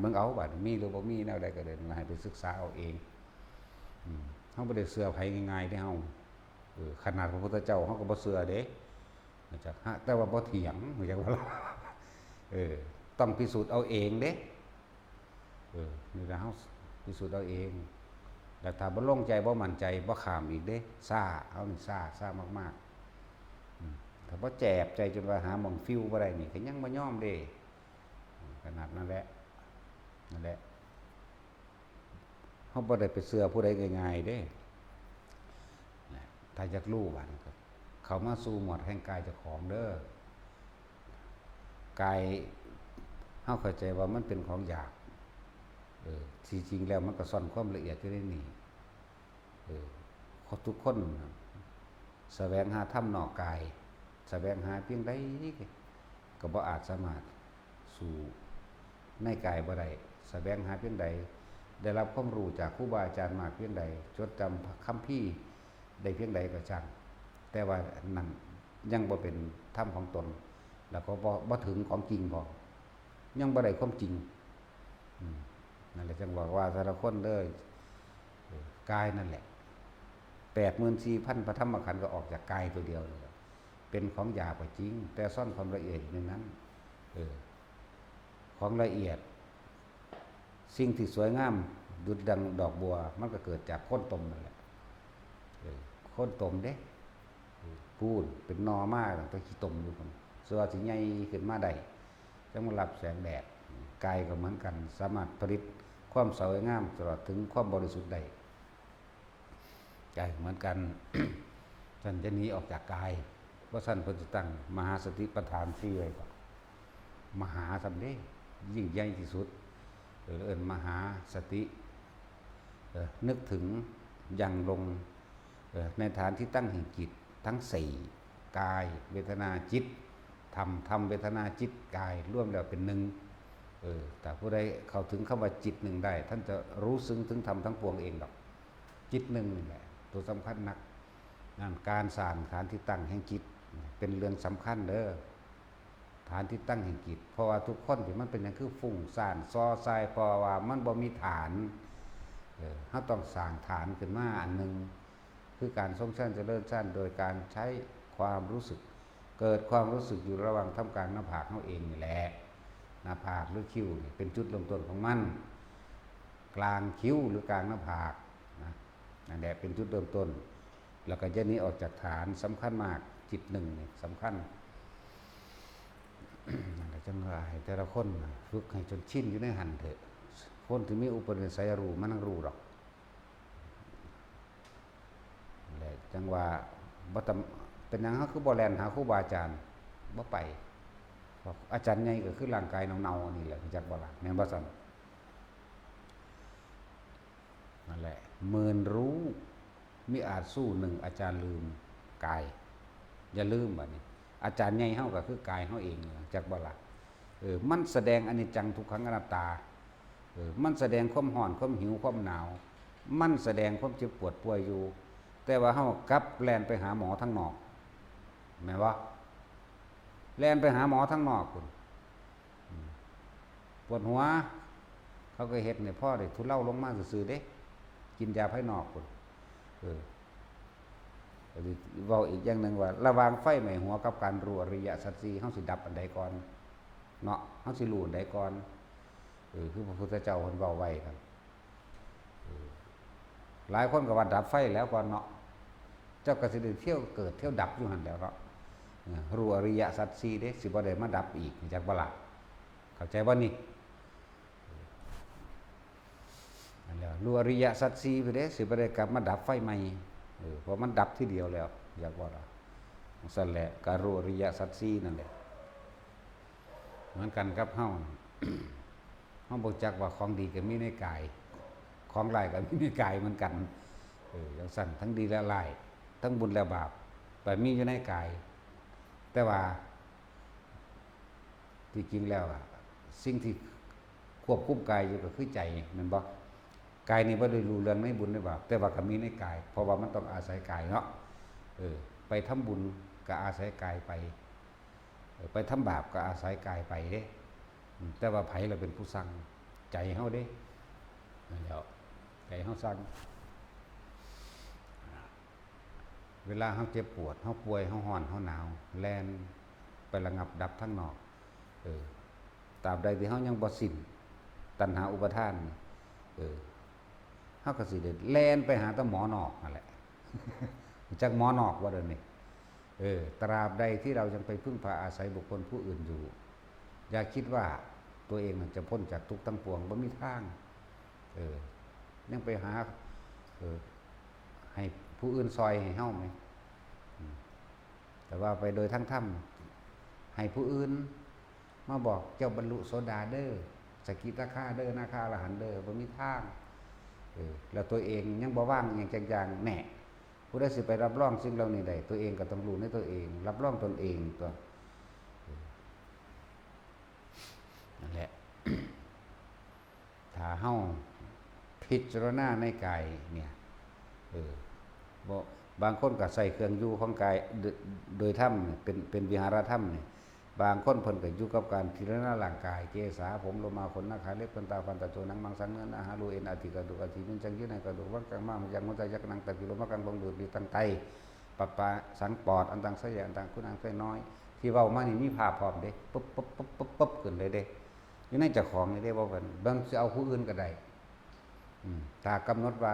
เบิ่งเอาบัดมีหรือบ่มีแนวใดก็ได้ให้ไปศึกษาเอาเองเฮาบ่ได้เชื่อไผง่ายๆเด้เฮาขนาดพระพุทธเจ้าเฮาก็บ่เชื่อเด้จักแต่ว่าบ่เถียงจักว่าต้องพิสูจน์เอาเองเด้นี่ล่ะเฮาพิสูจน์เอาเองแล้วถ้าบ่ลงใจบ่มั่นใจบ่ข้ามอีกเด้ซ่าเฮานี่ซ่ามากๆถ้าบ่แจบใจจนว่าหาหม่องฟิวบ่ได้นี่ก็ยังบ่ยอมเด้ขนาดนั้นแหละเฮาบ่ได้ไปเชื่อผู้ใดง่ายๆเด้ถ้าอยากรู้ว่าเขามาสู่หมวดแห่งกายเจ้าของเด้อกายเฮาเข้าใจว่ามันเป็นของหยาบที่จริงแล้วมันก็ซ่อนความละเอียดอยู่ในนี้ทุกคนแสวงหาธรรมนอกกายแสวงหาเพียงใดก็บ่อาจสามารถสู่ในกายบ่ได้แสวงหาเพียงใดได้รับความรู้จากครูบาอาจารย์มากเพียงใดจดจำคัมภีร์ได้เพียงใดก็ช่างแต่ว่านั่นยังบ่เป็นธรรมของตนแล้วก็บ่ถึงของจริงพอยังบ่ได้ความจริงนั่นแหละจังว่าแต่ละคนเด้อกายนั่นแหละ 84,000 พระธรรมขันธ์ก็ออกจากกายตัวเดียวเลยเป็นของหยาบก็จริงแต่ซ่อนความละเอียดอยู่ในนั้นของละเอียดสิ่งที่สวยงามดุจดังดอกบัวมันก็เกิดจากโคนตมนั่นแหละโคนตมเด้พูดเป็นนอมากตั้งแต่ขี้ตมอยู่คนส่วนสิใหญ่ขึ้นมาได้จังมารับแสงแดดกายก็เหมือนกันสามารถผลิตความสวยงามตลอดถึงความบริสุทธิ์ได้กายเหมือนกัน ท่านจะหนีออกจากกายเพราะท่านเพิ่นสิตั้งมหาสติปัฏฐาน4ไว้ก่อนมหาสำเด้ยิ่งใหญ่ที่สุดเอิ้นมหาสตินึกถึงยังลงในฐานที่ตั้งแห่งจิตทั้ง4กายเวทนาจิตธรรมเวทนาจิตกายร่วมแล้วเป็นหนึ่งแต่ผู้ใดเข้าถึงคำว่าจิตหนึ่งได้ท่านจะรู้ซึ้งถึงธรรมทั้งปวงเองดอกจิตหนึ่งนี่แหละตัวสำคัญนักนั่นการสร้างฐานที่ตั้งแห่งจิตเป็นเรื่องสำคัญเด้อฐานที่ตั้งแห่งจิตเพราะว่าทุกคนที่มันเป็นอย่างคือฟุ้งซ่านซ้อทรายเพราะว่ามันบ่มีฐานเฮาต้องสร้างฐานขึ้นมาอันนึงคือการทรงชั้นเจริญชั้นโดยการใช้ความรู้สึกเกิดความรู้สึกอยู่ระหว่างท่ามกลางหน้าผากเฮาเองนี่แหละหน้าผากหรือคิ้วเป็นจุดเริ่มต้นของมันกลางคิ้วหรือกลางหน้าผากนั่นแหละเป็นจุดเริ่มต้นแล้วก็จะนี้ออกจากฐานสำคัญมากจิตหนึ่งนี่สำคัญนั่นแหละจังว่าให้แต่ละคนฝึกให้จนชินอยู่ในหันเถอะคนที่มีอุปนิสัยรู้มันนั่งรู้หรอกนั่นแหละจังว่าบ่ตเป็นหยังเฮาคือบ่แล่นหาครูบาอาจารย์บ่ไปอาจารย์ใหญ่ก็คือร่างกายเน่าๆนี่แหละจักบ่ล่ะแม่นบ่ซั่นนั่นแหละหมื่นรู้มิอาจสู้หนึ่งอาจารย์ลืมกายอย่าลืมบัดนี้อาจารย์ใหญ่เฮาก็คือกายเฮาเองจักบ่ล่ะมันแสดงอนิจจังทุกขังอนัตตา มันแสดงความร้อนความหิวความหนาวมันแสดงความเจ็บปวดป่วยอยู่แต่ว่าเฮากลับแล่นไปหาหมอทั้งนอกแม่นบ่แล่นไปหาหมอทั้งนอกพุ่นปวดหัวเขาก็เฮ็ดให้พ่อได้ทุเลาลงมาซื่อๆเด้กินยาภายนอกพุ่นก็สิเว้าอีกอย่างหนึ่งว่าระหว่างไฟไหม้หัวกับการรู้อริยสัจสี่เฮาสิดับอันใดก่อนเนาะเฮาสิรู้อันใดก่อนคือพระพุทธเจ้าเพิ่นเว้าไว้ครับหลายคนก็ว่าดับไฟแล้วก่อนเนาะเจ้าก็สิได้เที่ยวเกิดเที่ยวดับอยู่หั่นแหล้วเนาะรู้อริยสัจสี่เด้สิบ่ได้มาดับอีกจักบ่ล่ะเข้าใจบ่นี่นั่นแหละรู้อริยสัจสี่ไปเด้สิบ่ได้กลับมาดับไฟใหม่เพราะมันดับทีเดียวแล้วอยากว่าล่ะสั่นแหละก็รู้อริยสัจสี่นั่นแหละเหมือนกันกับเฮา เฮาบ่จักว่าของดีก็มีในกายของร้ายก็มีในกายเหมือนกันจังซั่นทั้งดีและร้ายทั้งบุญและบาปแต่มีอยู่ในกายแต่ว่าที่จริงแล้วสิ่งที่ควบคุมกายอยู่ก็คือใจแม่นบ่กายนี่บ่ได้รู้เรื่องในบุญในบาปแต่ว่าก็มีในกายเพราะว่ามันต้องอาศัยกายเนาะไปทำบุญก็อาศัยกายไปไปทำบาปก็อาศัยกายไปเด้แต่ว่าไผล่ะเป็นผู้สั่งใจเฮาเด้นั่นแหละใจเฮาสั่งเวลาเฮาเจ็บปวดเฮาป่วยเฮาร้อนเฮาหนาวแล่นไประงับดับทั้งนอกตราบใดที่เฮายังบ่สิ้นตัณหาอุปาทานเฮาก็สิได้แล่นไปหาแต่หมอนอกนั่นแหละ จักหมอนอกว่าเด้อนี่ตราบใดที่เรายังไปพึ่งพาอาศัยบุคคลผู้อื่นอยู่อย่าคิดว่าตัวเองจะพ้นจากทุกข์ทั้งปวงบ่มีทางยังไปหาให้ผู้อื่นซอยให้เฮาไหมแต่ว่าไปโดยทั้งธรรมให้ผู้อื่นมาบอกเจ้าบรรลุโสดาเด้อสกิทาคาเด้อนาคาอรหันต์เด้อบ่มีทางแล้วตัวเองยังบ่ว่างอย่างจังอย่างแน่ผู้ใดสิไปรับรองสิ่งเหล่านี้ได้ตัวเองก็ต้องรู้ในตัวเองรับรองตนเองตัวนั่นแหละ ถ้าเฮาพิจารณาในกายเนี่ยบ่บางคนก็ใส่เครื่องอยู่ของกายโดยธรรมเป็นวิหารธรรมนี่บางคนเพิ่นก็อยู่กับการพิจารณาร่างกายเกษาผมโลมาขนหน้าขาเล็บขนตาฟันตะโจหนังมังสังเนื้ออาหารรูเอ็นอาทิกระดูกอาทิมันจังยื่นในกระดูกวังกังมามันยังมันจะยักนังตะกิโลมะกังบงดูดมีตังไตปัปปะสังปอดอันตังไสยอันตังคุณอังไสน้อยที่เว้ามานี่มีภาพพร้อมเด้ปุ๊บขึ้นเลยเด้อยู่ในเจ้าของนี่เด้บ่เพิ่นบางสิเอาผู้อื่นก็ได้ถ้ากำหนดว่า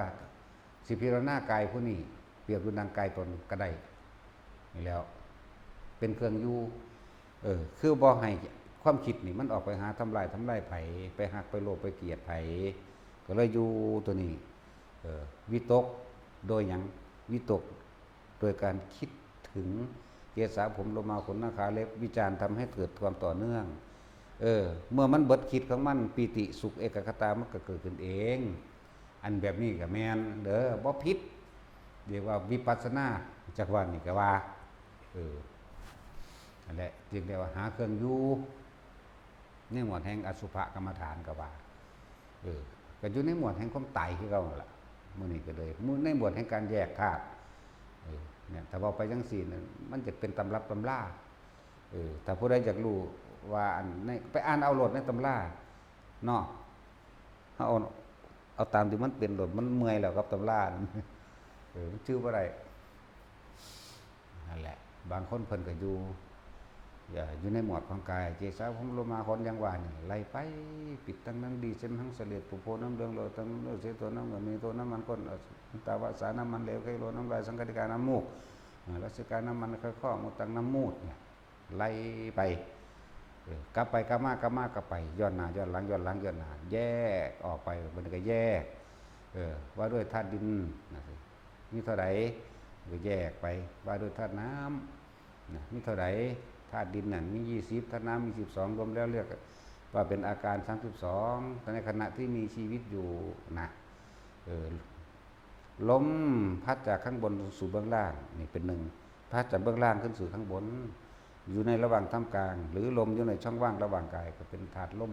สิพิจารณากายผู้นี้เปรียบด้วยนางกายตนก็ได้นี่แล้วเป็นเครื่องอยู่คือบ่ให้ความคิดนี่มันออกไปหาทำลายไผไปหักไปโลภไปเกลียดไผก็เลยอยู่ตัวนี้วิตกโดยหยังวิตกโดยการคิดถึงเกษาผมโลมาขนหน้าขาเล็บวิจารณ์ทำให้เกิดความต่อเนื่องเมื่อมันเบิดคิดของมันปีติสุขเอกคตามันก็เกิดขึ้นเองอันแบบนี้ก็แม่นเด้อบ่ผิดเรียกว่าวิปัสสนาจักว่านี่ก็ว่านั่นแหละจึงเรียกว่าหาเครื่องอยู่ในหมวดแห่งอสุภกรรมฐานก็ว่าก็อยู่ในหมวดแห่งความตายคือเก่านั่นล่ะมื้อนี้ก็เลยในหมวดแห่งการแยกธาตุเนี่ยถ้าเว้าไปจังซี่นั่นมันจะเป็นตำรับตำราถ้าผู้ใดอยากรู้ว่าอันในไปอ่านเอาโลดในตำราเนาะเฮาเอาตามที่มันเป็นโลดมันเมื่อยแล้วกับตำรามันชื่อบ่ได้นั่นแหละบางคนเพิ่นก็อยู่ในหมวดของกายเจสาผมโลมาคนยังว่านี่ไล่ไปปิดตั้งนั้นดีเส้นทั้งเสลียดปุโพน้ำเรืองโลตั้งโลเสตัวน้ำเงินมีตัวน้ำมันก้นตาวสาน้ำมันเหลวไขโลน้ำลายสังกติกาน้ำมูกรัศกาน้ำมันค่อยข้อมุตังน้ำมูดเนี่ยไล่ไปกลับไปกลับมากลับไปย้อนหน้าย้อนหลังย้อนหลังย้อนหน้าแยกออกไปมันก็แยกว่าด้วยธาตุดินมีเท่าไหร่ก็แยกไปว่าด้วยธาตุน้ำมีเท่าไหร่ธาตุดินนั่นมี20ธาตุน้ำมี12รวมแล้วเรียกว่าเป็นอาการ32แต่ในขณะที่มีชีวิตอยู่นะลมพัดจากข้างบนสู่เบื้องล่างนี่เป็น1พัดจากเบื้องล่างขึ้นสู่ข้างบนอยู่ในระหว่างท่ามกลางหรือลมอยู่ในช่องว่างระหว่างกายก็เป็นธาตุลม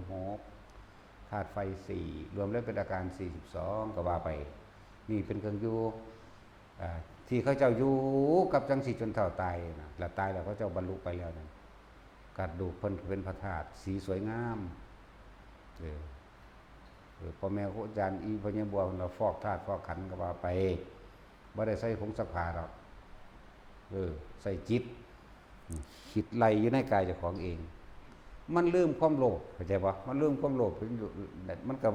6 ธาตุไฟสี่รวมแล้วเป็นอาการ42ก็ว่าไปนี่เป็นเครื่องอยู่ที่เขาเจ้าอยู่กับจังสีจนเท่าตายนะแล้วตายแล้วเขาเจ้าบรรลุไปแล้วนะกระดูกเพิ่นเป็นพระธาตุสีสวยงามพ่อแม่ครูอาจารย์อีพ่อใหญ่บัวเราฟอกธาตุฟอกขันธ์ก็ว่าไปบ่ได้ใส่ผงซักผ้าหรอกใส่จิตคิดไหลอยู่ในกายเจ้าของเองมันลืมความโลภเข้าใจป่ะมันลืมความโลภมันก็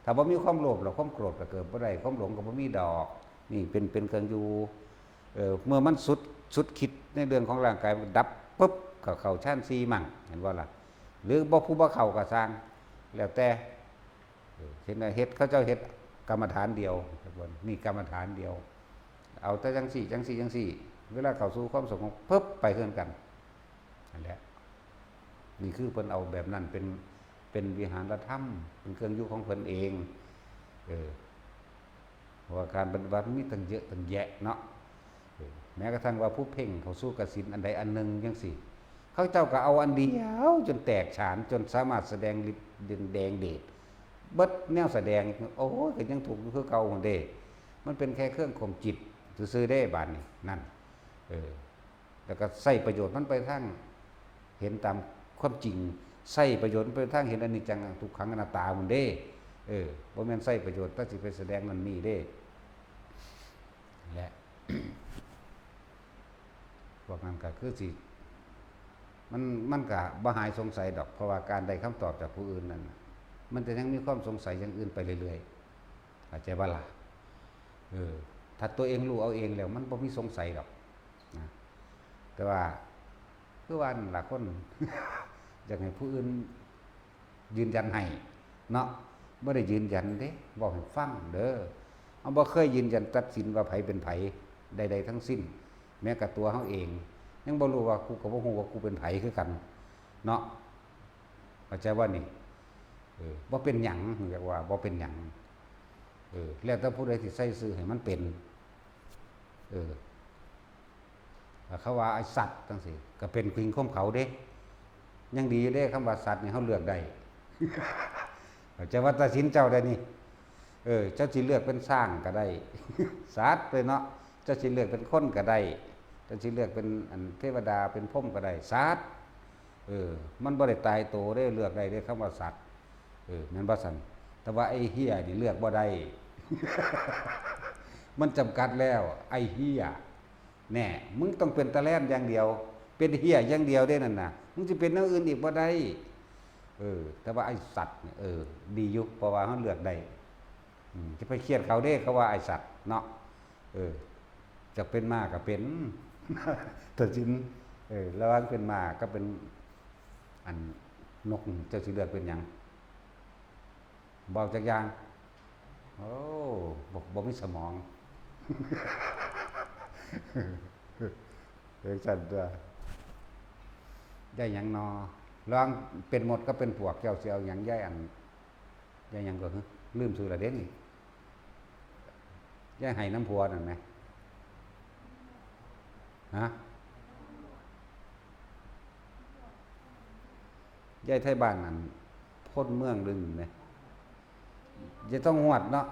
ถ้าบ่มีความโลภแล้วความโกรธก็เกิดบ่ได้ความหลงก็บ่มีดอกนี่เป็นเครื่องอยู่เมื่อมันสุดคิดในเรื่องของร่างกายดับปุ๊บก็เข้าฌาน4มั่งเห็นบ่ล่ะหรือบ่ผู้บ่เข้าก็สร้างแล้วแต่เห็นเฮ็ดเขาเจ้าเฮ็ดกรรมฐานเดียวนี่กรรมฐานเดียวเอาแต่จังสี่เวลาเข้าสู่ความสงบปุ๊บไปเฮือนกันนั่นแหละนี่คือเพิ่นเอาแบบนั้นเป็นวิหารธรรมเป็นเครื่องอยู่ของเพิ่นเองว่าการปฏิบัติมีตั้งเยอะตั้งแยะเนาะแม้กระทั่งว่าผู้เพ่งเขาสู้กสิณอันใดอันหนึ่งจังสิเขาเจ้าก็เอาอันเดียวจนแตกฉานจนสามารถแสดงฤทธิ์แดงเดชเบิดแนวแสดงโอ้ยก็ยังถูกคือเก่าของเด้มันเป็นแค่เครื่องข่มจิตซื่อๆได้บาดนี้นั่นแล้วก็ใส่ประโยชน์มันไปทั้งเห็นตามความจริงใส่ประโยชน์ไปทั้งเห็นอนิจจังทุกขังอนัตตาหมดเด้บ่แม่นใส่ประโยชน์ถ้าสิไปแสดงนั่นนี่เด้และ พวกนั้นก็คือสิมันก็บ่หายสงสัยดอกเพราะว่าการได้คำตอบจากผู้อื่นนั่นมันจะยังมีความสงสัยอย่างอื่นไปเรื่อยๆเข้าใจบ่ล่ะถ้าตัวเองรู้เอาเองแล้วมันบ่มีสงสัยดอกนะแต่ว่าคือว่าหลายคน อยากให้ผู้อื่นยืนยันให้เนาะบ่ได้ยืนยันเด้บอกให้ฟังเด้อเอาบ่เคยยืนยันตัดสินว่าไผเป็นไผใดๆทั้งสิ้นแม้กับตัวเฮาเองยังบ่รู้ว่ากูก็บ่ฮู้ว่ากูเป็นไผคือกันเนาะเข้าใจว่านี่บ่เป็นหยังเรียกว่าบ่เป็นหยังแล้วแต่ผู้ใดสิใส่ชื่อให้มันเป็นเขาว่าไอ้สัตว์จังซี่ก็เป็นจริงของเขาเด้ยังดีอยู่เด้คำว่าสัตว์นี่เฮาเลือกได้ เข้าใจว่าตัดสินเจ้าได้นี่เจ้าสิเลือกเป็นช้างก็ได้ สัตว์เลยเนาะเจ้าสิเลือกเป็นคนก็ได้เจ้าสิเลือกเป็นเทวดาเป็นพรหมก็ได้สัตว์มันบ่ได้ตายโตได้เลือกได้คำว่าสัตว์แม่นบ่ซั่นแต่ว่าไอ้เหี้ยนี่เลือกบ่ได้ มันจำกัดแล้วไอ้เหี้ยแน่มึงต้องเป็นตะแล่นอย่างเดียวเป็นเหี้ยอย่างเดียวได้นั่นน่ะมึงสิเป็นแนวอื่นอีกบ่ได้แต่ว่าไอ้สัตว์เนี่ยดีอยู่เพราะว่าเขาเลือกได้จะไปเครียดเขาเด้เขาว่าไอ้สัตว์เนาะจะเป็นมากก็เป็น ตัดสินระหว่างเป็นมากก็เป็นอันนกเจ้าสิเลือกเป็นหยังบอกจักอย่างโอ้บ่มีสมอง สั่นตัวได้หยังนอลองเป็นหมดก็เป็นพวกเจ้าสิเอาหยังย้ายอันย้ายหยังก็คือลืมชื่อละเด้นี่ย้ายให้น้ำพัวนั่นมั้ยฮะย้ายไทบ้านนั่นพ้นเมืองลึงมั้ยจะต้องหวดเนาะ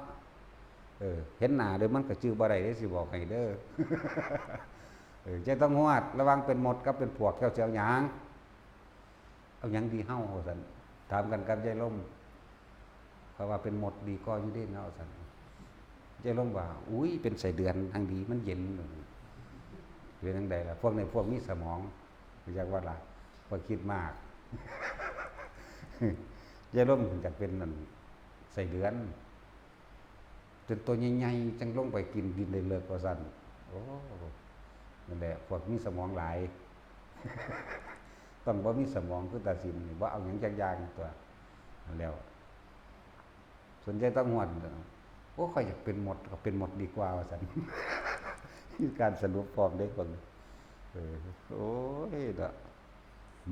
เห็นหน้าเด้อมันก็ชื่อบ่ได้เด้สิบอกให้เด้อ จะต้องหวดระวังเป็นหมดกับเป็นพวกเจ้าสิเอาหยังเอาหยังดีเฮาซั่นถามกันกับยายล่มเขาว่าเป็นหมดดีก็อยู่เด้เนาะซั่นยายล่มว่าอุ้ยเป็นไส้เดือนทางดีมันเย็นเป็นจังไดล่ะพวกในพวกมีสมองอยากว่าล่ะบ่คิดมาก ยายล่มถึงจะเป็นนั่นไส้เดือนจนตัวใหญ่ๆจังลงไปกินดินได้เลิกว่าซั่นโอ้นั่นแหละพวกมีสมองหลาย ต้องบ่มีสมองคือตัดสินบ่เอาหยังจักอย่างตัวแล้วสนใจต้องหวดโอ้ค่อยอยากเป็นหมดก็เป็นหมดดีกว่าว่าซั่น คือการสรุปพร้อมได้คนโอ้ยเด้อ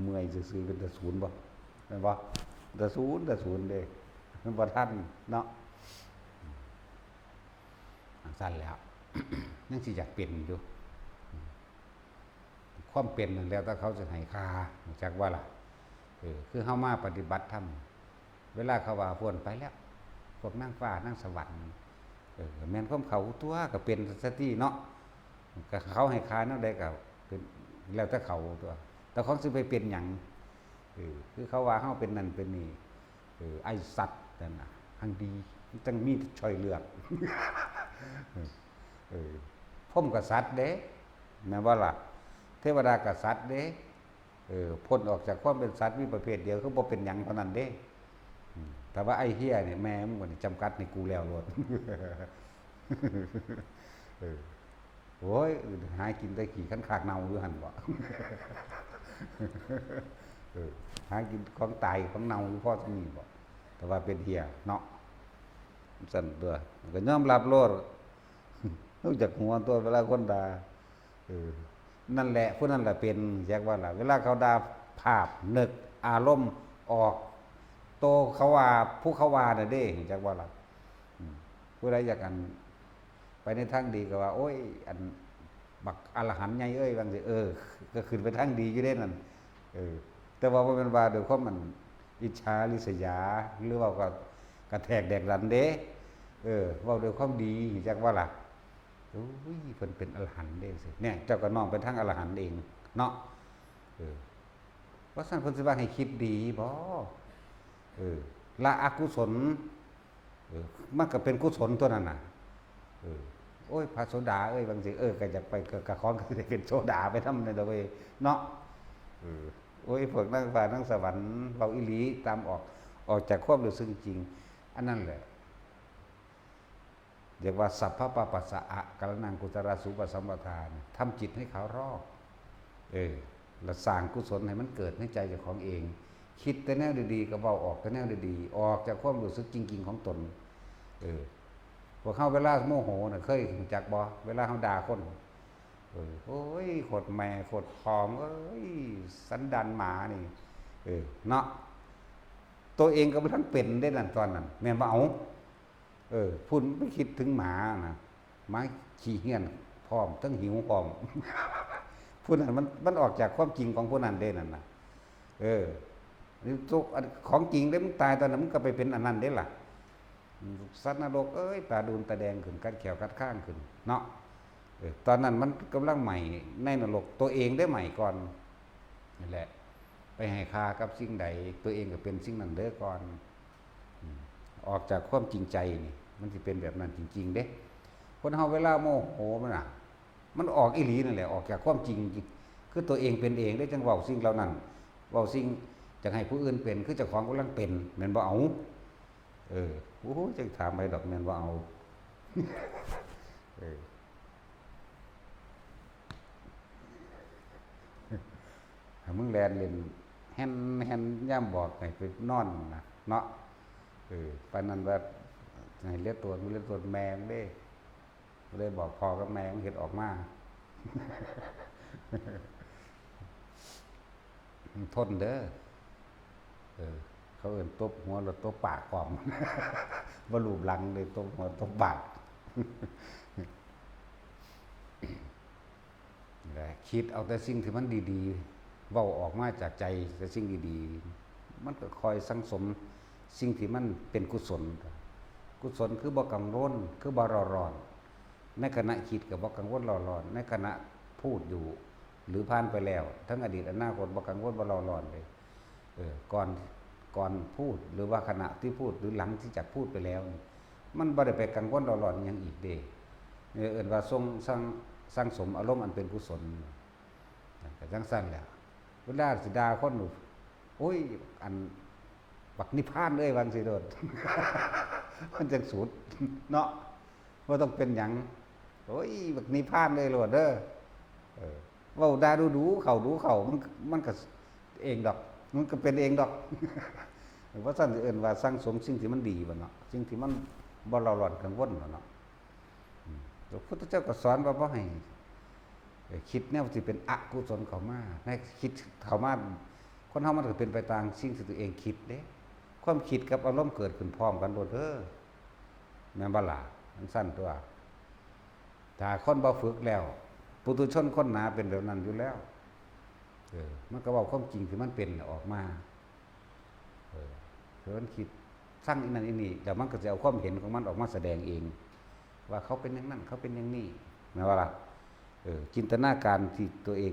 เมื่อยซื่อๆเป็นตะศูนย์บ่แม่นบ่ตะศูนย์เด้มันบ่ทันเนาะสั้นแล้ว ยังสิอยากเป็นอยู่ความเป็นนั่นแล้วถ้าเขาจะให้ค่าจักว่าล่ะคือเฮามาปฏิบัติธรรม เวลาเขาว่าพ้นไปแล้วพวกนางฟ้านางสวรรค์แม่นของเขาตัวก็เป็นสติเนาะก็เขาให้คาแนวใดก็เป็นแล้วแต่เขาตัวแต่ของสิไปเป็นหยังคือเขาว่าเฮาเป็นนั่นเป็นนี่ไอ้สัตว์นั่นน่ะหังดีจังมีช้อยเลือกพรหมกษัตริย์เด้แม่นบ่ล่ะเทวดากษัตริย์เด้พ้นออกจากความเป็นสัตว์มีประเภทเดียวคือบ่เป็นหยังเท่านั้นเด้แต่ว่าไอ้เหี้ยเนี่ยแม่มึงบ่ได้จำกัดในกูแล้วโลดโอ้ยหากินได้ขี่ขันขากเน่าอยู่หั่นบ่หากินของตายของเน่าอยู่พอซั่นนี่บ่แต่ว่าเป็นเหี้ยเนาะสั่นตัวก็ยอมรับโลดรู้จักหัวตัวเวลาคนด่านั่นแหละผู้นั้นแหละเป็นแยกว่าล่ะเวลาเขาด่าภาพนึกอารมณ์ออกโตเขาว่าผู้เขาว่าน่ะเด้แยกว่าล่ะผู้ใดอยากอันไปในทางดีก็ว่าโอ้ยอันบักอรหันต์ใหญ่เอ้ยบางสิก็ขึ้นไปทางดีอยู่เด้นั่นแต่ว่าบ่แม่นว่าโดยความมันอิจฉาริษยาหรือว่าก็กระแทกแดกดันเด้เว้าด้วยความดีแยกว่าล่ะโอ้ยเพิ่นเป็นอรหันต์เด้สิเนี่ยเจ้าก็น้อมไปทางอรหันต์เองเนาะว่าซั่นเพิ่นสิว่าให้คิดดีบ่ละอกุศลมันก็เป็นกุศลตัวนั้นน่ะโอ้ยพระโสดาเอ้ยบางสิก็อยากไปกะขอนก็สิได้เป็นโสดาไปทำในตะเวเนาะโอ้ยพวกนางฟ้านางสวรรค์เว้าอีหลีตามออกจากความรู้สึกจริงอันนั้นแหละเรียกว่าสัพพะปะปัสสะอะกัลนังกุตระสุปสัมปทานทำจิตให้เขารอบแล้วสร้างกุศลให้มันเกิดในใจเจ้าของเองคิดแต่แนวดีๆก็เว้าออกแต่แนวดีๆออกจากความรู้สึกจริงๆของตนพวกเฮาเวลาโมโหน่ะเคยรู้จักบ่เวลาเฮาด่าคนโอ้ยโคตรแม่โคตรพอมเอ้ยสันดานหมานี่เนาะตัวเองก็บ่ทันเป็นได้นั่นตอนนั้นแม่นบ่เอาพุ่นไม่คิดถึงหมานะหมาขี้เหี้ยนพร้อมทั้งหิวพร้อมผู้นั้นมันออกจากความจริงของผู้นั้นเด้นั่นน่ะนี่ทุกของจริงเด้มึงตายตอนนั้นมึงก็ไปเป็นอันนั้นเด้ล่ะสัตว์นรกตาดูนตาแดงขึ้นกัดแขวกัดข้างขึ้นเนาะตอนนั้นมันกำลังใหม่ในนรกตัวเองได้ใหม่ก่อนนี่แหละไปให้ค่ากับสิ่งใดตัวเองก็เป็นสิ่งนั้นเด้อก่อนออกจากความจริงใจนี่มันสิเป็นแบบนั้นจริงๆเด้คนเฮาเวลาโมโหมันออกอีหลีนั่นแหละออกจากความจริงคือตัวเองเป็นเองได้จังเว้าสิ่งเหล่านั้นเว้าสิ่งจังให้ผู้อื่นเป็นคือเจ้าของกำลังเป็นแม่นบ่เอาโอ้จังถามไปดอกแม่นบ่เอามึงแลนเล่นแฮนย่ำบอกให้ไปนอนนะเนาะปานนั้นว่าให้เลียตัวมึงเลียตัวแมงเด้เลยบอกพ่อกับแม่มันเฮ็ดออกมาทนเด้อเขาเอิ้นตบหัวแล้วตบปากพร้อมบ่รูปหลังเลยตบหัวตบปากคิดเอาแต่สิ่งที่มันดีๆเว้าออกมาจากใจแต่สิ่งดีๆมันก็คอยสังสมสิ่งที่มันเป็นกุศลคือบ่กังวลคือบ่ร้อนในขณะคิดก็บ่กังวลร้อนในขณะพูดอยู่หรือผ่านไปแล้วทั้งอดีตอนาคตบ่กังวลบ่ร้อนเลยก่อนพูดหรือว่าขณะที่พูดหรือหลังที่จะพูดไปแล้วมันบ่ได้ไปกังวลร้อนหยังอีกเด้เอิ้นว่าสร้างสมอารมณ์อันเป็นกุศลก็จังซั่นแหละเวลาสิด่าคนโอ้ยอันบักนิพพานว่าจังซี่โดดมันจังสุดเนาะบ่ต้องเป็นหยังโอ้ยบักนิพพานเลยโลดเด้อเว้าด่าดูเข้ามันก็เองดอกมันก็เป็นเองดอกเพราะซั่นสิเอิ้นว่าสร้างสมสิ่งที่มันดีบ่เนาะสิ่งที่มันบ่ร้อนกังวลบ่เนาะพระพุทธเจ้าก็สอนว่าบ่ให้คิดแนวที่เป็นอกุศลเข้ามาให้คิดเข้ามาคนเฮามันก็เป็นไปตามสิ่งที่ตัวเองคิดเด้ความคิดกับอารมณ์เกิดขึ้นพร้อมกันโดดแม่นบ่ล่ะมันสั้นตัวถ้าคนบ่ฝึกแล้วปุถุชนคนหนาเป็นแบบนั้นอยู่แล้วมันก็เว้าความจริงที่มันเป็นออกมามันคิด สร้างอีนั่นอีนี่แต่มันก็จะเอาความเห็นของมันออกมาแสดงเอง ว่าเขาเป็นอย่างนั้นเขาเป็นอย่างนี้นะว่าล่ะจินตนาการที่ตัวเอง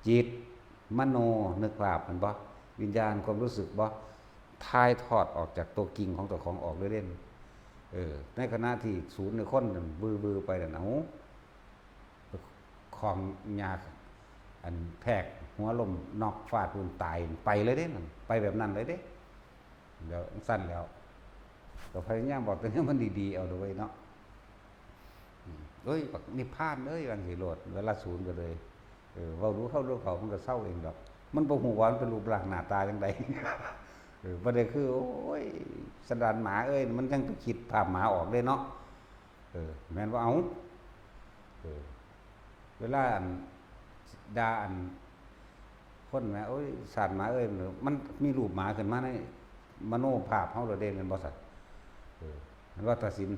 จิตมโนนึกภาพมันบ่วิญญาณความรู้สึกบ่ทายทอดออกจากตัวจริงของตัวของออกเล่นในขณะที่ศูนย์ในคนบือไปแล้วเอาของยาอันแทกหัวลมนอกฟาดพื้นตายไปเลยเด้นั่นไปแบบนั้นเลยเด้เดี๋ยวสั้นแล้วก็พยายามบอกตัวนี้มันดีๆเอาด้วยเนาะเอ้ยบักนิพพานเอ้ยบางสิโลดเวลาศูนย์ก็เลยเว้ารู้เข้ารู้เขามันก็เศร้าเองดอกมันบ่ฮู้ว่ามันเป็นรูปร่างหน้าตาจังไดบ่ได้คือโอ้ยสันดานหมาเอ้ยมันยังไปคิดภาพหมาออกเด้เนาะแม่นว่าเอาเวลาอันด่าอันคนแม่โอ้ยสาดหมาเอ้ยมันมีรูปหมาขึ้นมาในมโนภาพเฮาเลยเด้แม่นบ่ซั่นมันว่าตัดสิน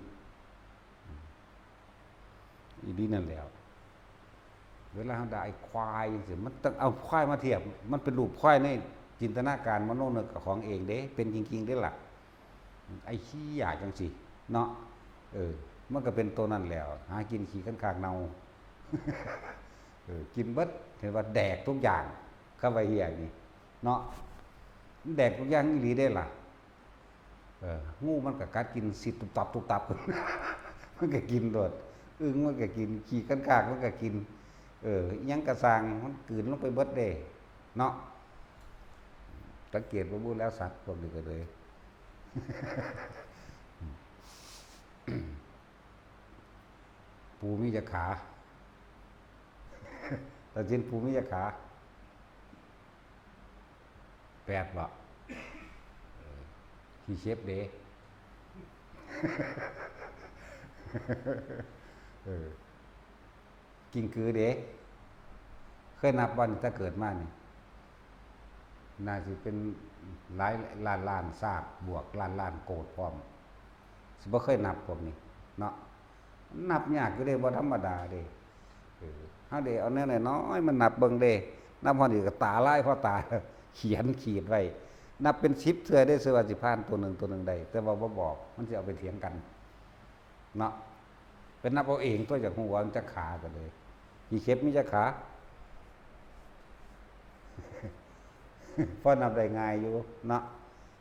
อีดีนั่นแล้วเวลาเราด่าไอ้ควายสิมันต้องเอาควายมาเทียบมันเป็นรูปควายในจินตนาการมโนนึกของเองเด้เป็นจริงๆได้ล่ะไอ้ขี้อยากจังสิเนาะมันก็เป็นตัวนั่นแล้วหากินขี้ข้างๆเนากินเบิดเห็นว่าแดกทุกอย่างเข้าไปเฮียนี่เนาะแดกทุกอย่างอีหลีได้ล่ะงูมันก็กัดกินสิตุบตับมันก็กินโดดอึ้งมันก็กินขี้ข้างๆมันก็กินยังกระซังมันกลืนลงไปเบิดเด้เนาะสังเกตว่าบูแล้วสัตว์พวกนี้ก็เลยปูมีจะขาแต่จินปูมีจะขา8บ่ขี้เชฟเด้กิ้งกือเด้เคยนับวันถ้าเกิดมานี่น่าจะเป็นหลายล้านซากบวกล้านโกดพร้อมสิบ่เคยนับพวกนี้เนาะนับยากอยู่เด้บ่ธรรมดาเด้เฮาเด้เอาแนวน้อยมันนับเบิ่งเด้นับพอดีก็ตาลายพอตาเขียนขีดไว้นับเป็น10เทื่อได้สิว่าสิผ่านตัวหนึ่งได้แต่ว่าบ่บอกมันสิเอาไปเถียงกันเนาะเป็นนับเอาเองตัวจากหัวมันจะขากันเลยกี่เข็บมีจะขาพอนับได้ง่ายอยู่เนาะ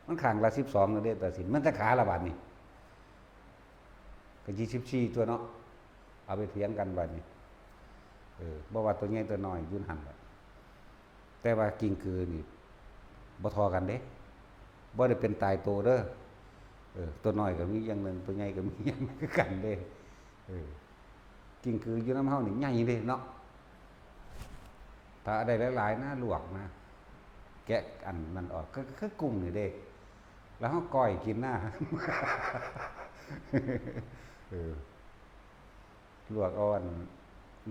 มันข้างละ12นั่นเด้ตัดสินมันจะขาละบาดนี่ก็14ตัวเนาะเอาไปเถียงกันบัดนี้บ่ว่าตัวใหญ่ตัวน้อยอยู่หั่นล่ะแต่ว่ากิ้งกือนี่บ่ทอกันเด้บ่ได้เป็นตายโตเด้อตัวน้อยก็มีอย่างนึงตัวใหญ่ก็มีอย่างนึงคือกันเด้กิ้งกืออยู่น้ำเฮานี่ใหญ่เด้เนาะถ้าได้หลายๆนะลวกนะแกะอันมันออกก็คือกุ้งนี่เด้แล้วเฮาก้อยกินหน้าลวกอ่อน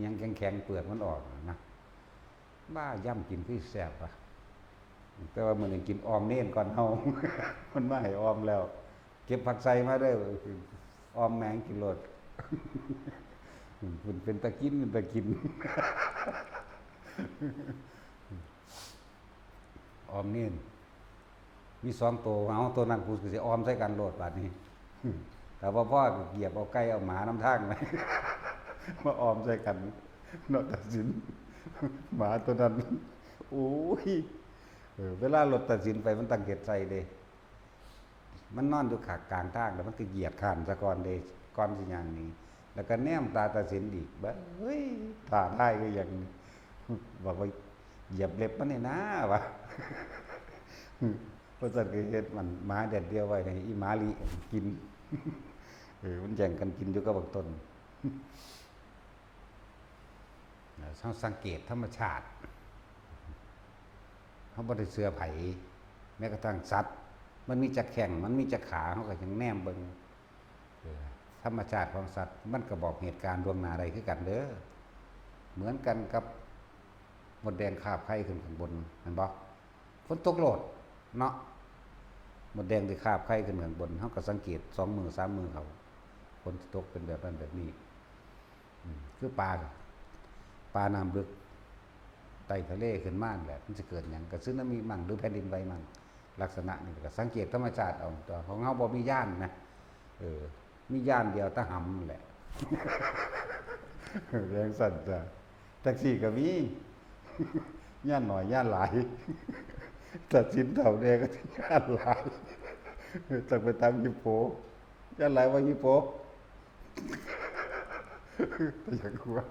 ยังแข็งๆเปลือกมันออกนะบ้าย่ำกินคือแซ่บอ่ะแต่ว่ามื้อนี้กินออมเน้นก่อนเฮามันมาให้ออมแล้วเก็บผักใส่มาเด้อออมแมงกินโลดมันเป็นตะกินออมเน้นมี2ตัวเอาตัวนั้นกูสิออมใส่กันโลดบาดนี้แต่ว่าพ่อเหยียบเอาไก่เอาหมาน้ำทางไปมาออมใส่กันเนาะตัดสินหมาตัวนั้นโอ้ยเวลารถตัดสินไปมันตั้งเกตใส่เด้มันนอนอยู่ขากลางทางแล้วมันก็เหยียดข้านซะก่อนเด้ก่อนสิอย่างนี้แล้วก็แนมตาตัดสินอีกบ่เฮ้ยท่าทายก็อย่างบอกว่าเหยียบเล็บมันนี่นะวะเพราะสัตว์เฮ็ดมันหมาแดดเดียวไว้ให้อีหมาลีกินมันแย่งกันกินอยู่กับบักต้นเฮาสังเกตธรรมชาติเฮาบ่ได้เชื่อไผแม้กระทั่งสัตว์มันมีจักแข้งมันมีจักขาเฮาก็ยังแนมเบิ่งธรรมชาติของสัตว์มันก็บอกเหตุการณ์ล่วงหน้าได้คือกันเด้อเหมือนกันกับมดแดงคาบไข่ขึ้นข้างบนเห็นบ่ฝนตกโลดเนาะมดแดงที่คาบไข่ขึ้นข้างบนเฮาก็สังเกต2มือ3มือเขาฝนตกเป็นแบบนั้นแบบนี้คือปลาน้ำลึกไต่ทะเลขึ้นมาแหละมันจะเกิดหยังก็สึนามิมั่งหรือแผ่นดินไหวมั่ง ลักษณะนี่ก็สังเกตธรรมชาติเอาตัวของเฮาบ่มีย่านนะมีย่านเดียวตะหำนั่นแหละ แรงสั่นจ้ะแท็กซี่ก็มีย่านหน่อยย่านหลายตัดสินเท่าแดก็ย่านหลายต้องไปตามยิโปย่านหลายว่ายิโปแต่อย่างว่า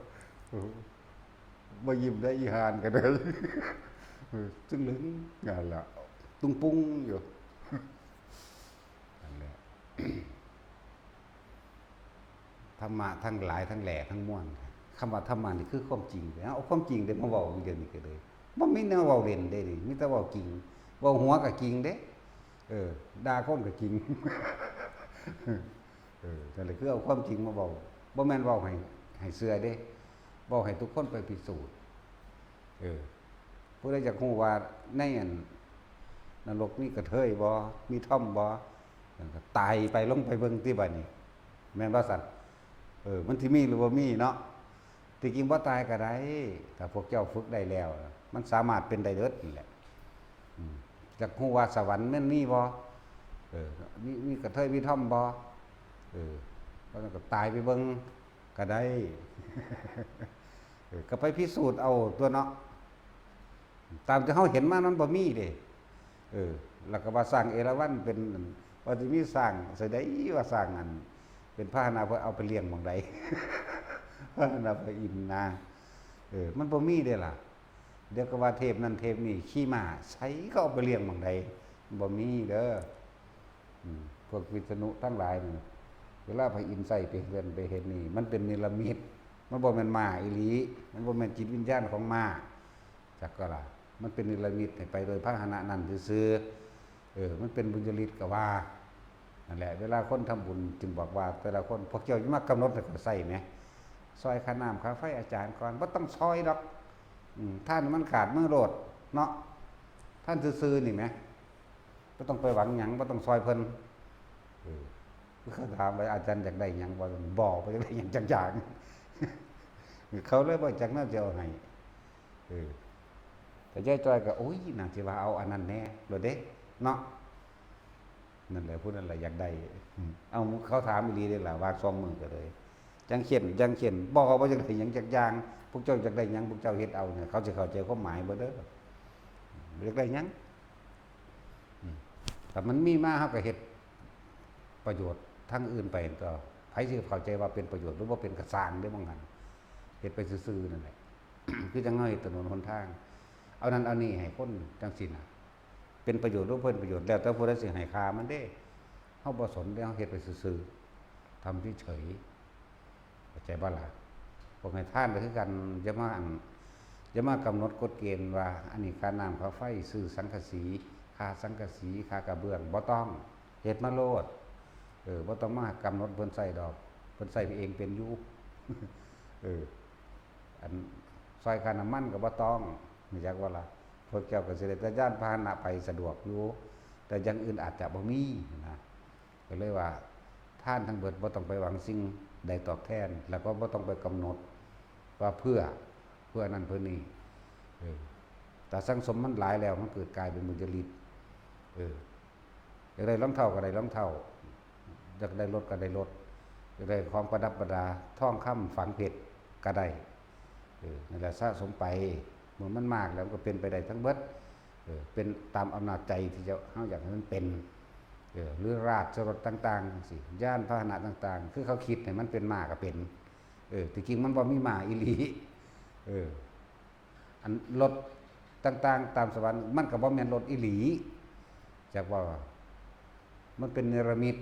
บ่ยิ้มได้อีหานกันเลยซึ่งลึงงานละตุ้งปุ้งอยู่นั่นแหละธรรมะทั้งหลายทั้งแหล่ทั้งมวลคำว่าธรรมะนี่คือความจริงเอาความจริงเด้มาเว้าเดี๋ยวนี้ก็เลยบ่มีแนวเว้าเล่นได้ดิมีแต่เว้าจริงเว้าหัวก็จริงเด้ด่าคนก็จริงนั่นแหละคือเอาความจริงมาเว้าบ่แม่นเว้าให้เชื่อเด้เว้าให้ทุกคนไปพิสูจน์ผู้ใดอยากรู้ว่าในอันนรกมีกระเทยบ่มีท่อมบ่ตายไปลงไปเบิ่งที่บัดนี้แม่นบ่ซั่นมันสิมีหรือบ่มีเนาะที่จริงบ่ตายก็ได้ถ้าพวกเจ้าฝึกได้แล้วมันสามารถเป็นได้เด้อนี่แหละอยากรู้ว่าสวรรค์มันมีบ่มีกระเทยมีท่อมบ่เพราะนั้นก็ตายไปเบิ่งก็ได้ ก็ไปพิสูจน์เอาตัวเนาะตามที่เฮาเห็นมานั้นบ่มีเด้แล้วก็ว่าสร้างเอราวัณเป็นว่าสิมีสร้างไสใดว่าสร้างอันเป็นพาหนะเพื่อเอาไปเลี้ยงหม้องใด พาหนะไปอินนามันบ่มีเด้ล่ะเดี๋ยวก็ว่าเทพนั้นเทพนี้ขี่ม้าใช้ก็เอาไปเลี้ยงหม้องใดบ่มีเด้อพวกวิษณุทั้งหลายนี่เวลาพระอินทร์ใส่ไปเฮือนไปเห็นนี่มันเป็นนิรมิตมันบ่แม่นม้าอีหลีมันบ่แม่นจิตวิญญาณของม้าจักก็ล่ะมันเป็นนิรมิตให้ไปโดยพาหนะนั้นซื่อมันเป็นบุญญาฤทธิ์ก็ว่านั่นแหละเวลาคนทำบุญจึงบอกว่าแต่ละคนพวกเจ้าอย่ามากำหนดให้เขาใส่แหมซอยค่าน้ำค่าไฟอาจารย์ก่อนบ่ต้องซอยดอกท่านมันขาดมือโลดเนาะท่านซื่อๆนี่แหมบ่ต้องไปหวังหยังบ่ต้องซอยเพิ่นเขาถามว่าอาจารย์อยากได้หยังบ่บอกไปได้หยังจักอย่างเขาเลยบ่จักน่าจะเอาให้แต่ยายจ้อยก็โอ้ยน่าสิว่าเอาอันนั้นแน่โลดเด้เนาะนั่นแหละผู้นั้นแหละอยากได้เอาเขาถามอีหลีได้ล่ะว่า2 มื้อก็เลยจังเขียนบอกว่าจังได้หยังจักอย่างพวกเจ้าอยากได้หยังพวกเจ้าเฮ็ดเอาเนี่ยเขาสิเข้าใจความหมายบ่เด้ออยากได้หยังถ้ามันมีมาเฮาก็เฮ็ดประโยชน์ทางอื่นไปก็ไผสิเข้าใจว่าเป็นประโยชน์หรือว่าเป็นกระสร้างได้บ่งั้นเฮ็ดไปซื่อๆนั่นแหละ คือจังเฮาเฮ็ดถนนหนทางเอานั้นเอานี่ให้คนจังซี่น่ะเป็นประโยชน์หรือเพิ่นประโยชน์แล้วแต่ผู้ใดสิให้ค่ามันเด้เฮาบ่สนเด้เฮาเฮ็ดไปซื่อๆทำเฉยๆเข้าใจบ่ล่ะพวกให้ทานก็คือกันอย่ามากำหนดกฎเกณฑ์ว่าอันนี้ค่าน้ำค่าไฟซื้อสังกะสีค่าสังกะสีค่ากระเบื้องบ่ต้องเฮ็ดมาโลดบ่ต้องมากำหนดเพิ่นใส่ดอกเพิ่นใส่ไปเองเป็นอยู่ อันซอยค่าน้ำมันก็บ่ต้องนี่จักว่าล่ะพวกเจ้าก็สิได้แต่ย่านพาหนะไปสะดวกอยู่แต่อย่างอื่นอาจจะบ่มีนะก็เลยว่าท่านทั้งเบิดบ่ต้องไปหวังสิ่งใดตอบแทนแล้วก็บ่ต้องไปกำหนดว่าเพื่อนั้นเพื่อนี้แต่สังสมมันหลายแล้วมันเกิดกลายเป็นมุจลิตอยากได้รองเท้าก็ได้รองเท้าอยากได้รถก็ได้รถอยากได้ของประดับประดาทองคำฝังเพชรก็ได้นั่นแหละสะสมไปเมื่อมันมากแล้วก็เป็นไปได้ทั้งเบิดเป็นตามอำนาจใจที่จะเฮาอยากให้มันเป็นหรือราชรถต่างๆสิย่านพาหนะต่างๆคือเขาคิดให้มันเป็นมาก็เป็นที่จริงมันบ่มีมาอีหลีอันรถต่างๆตามสวรรค์มันก็บ่แม่นรถอีหลีจักว่ามันเป็นเนรมิต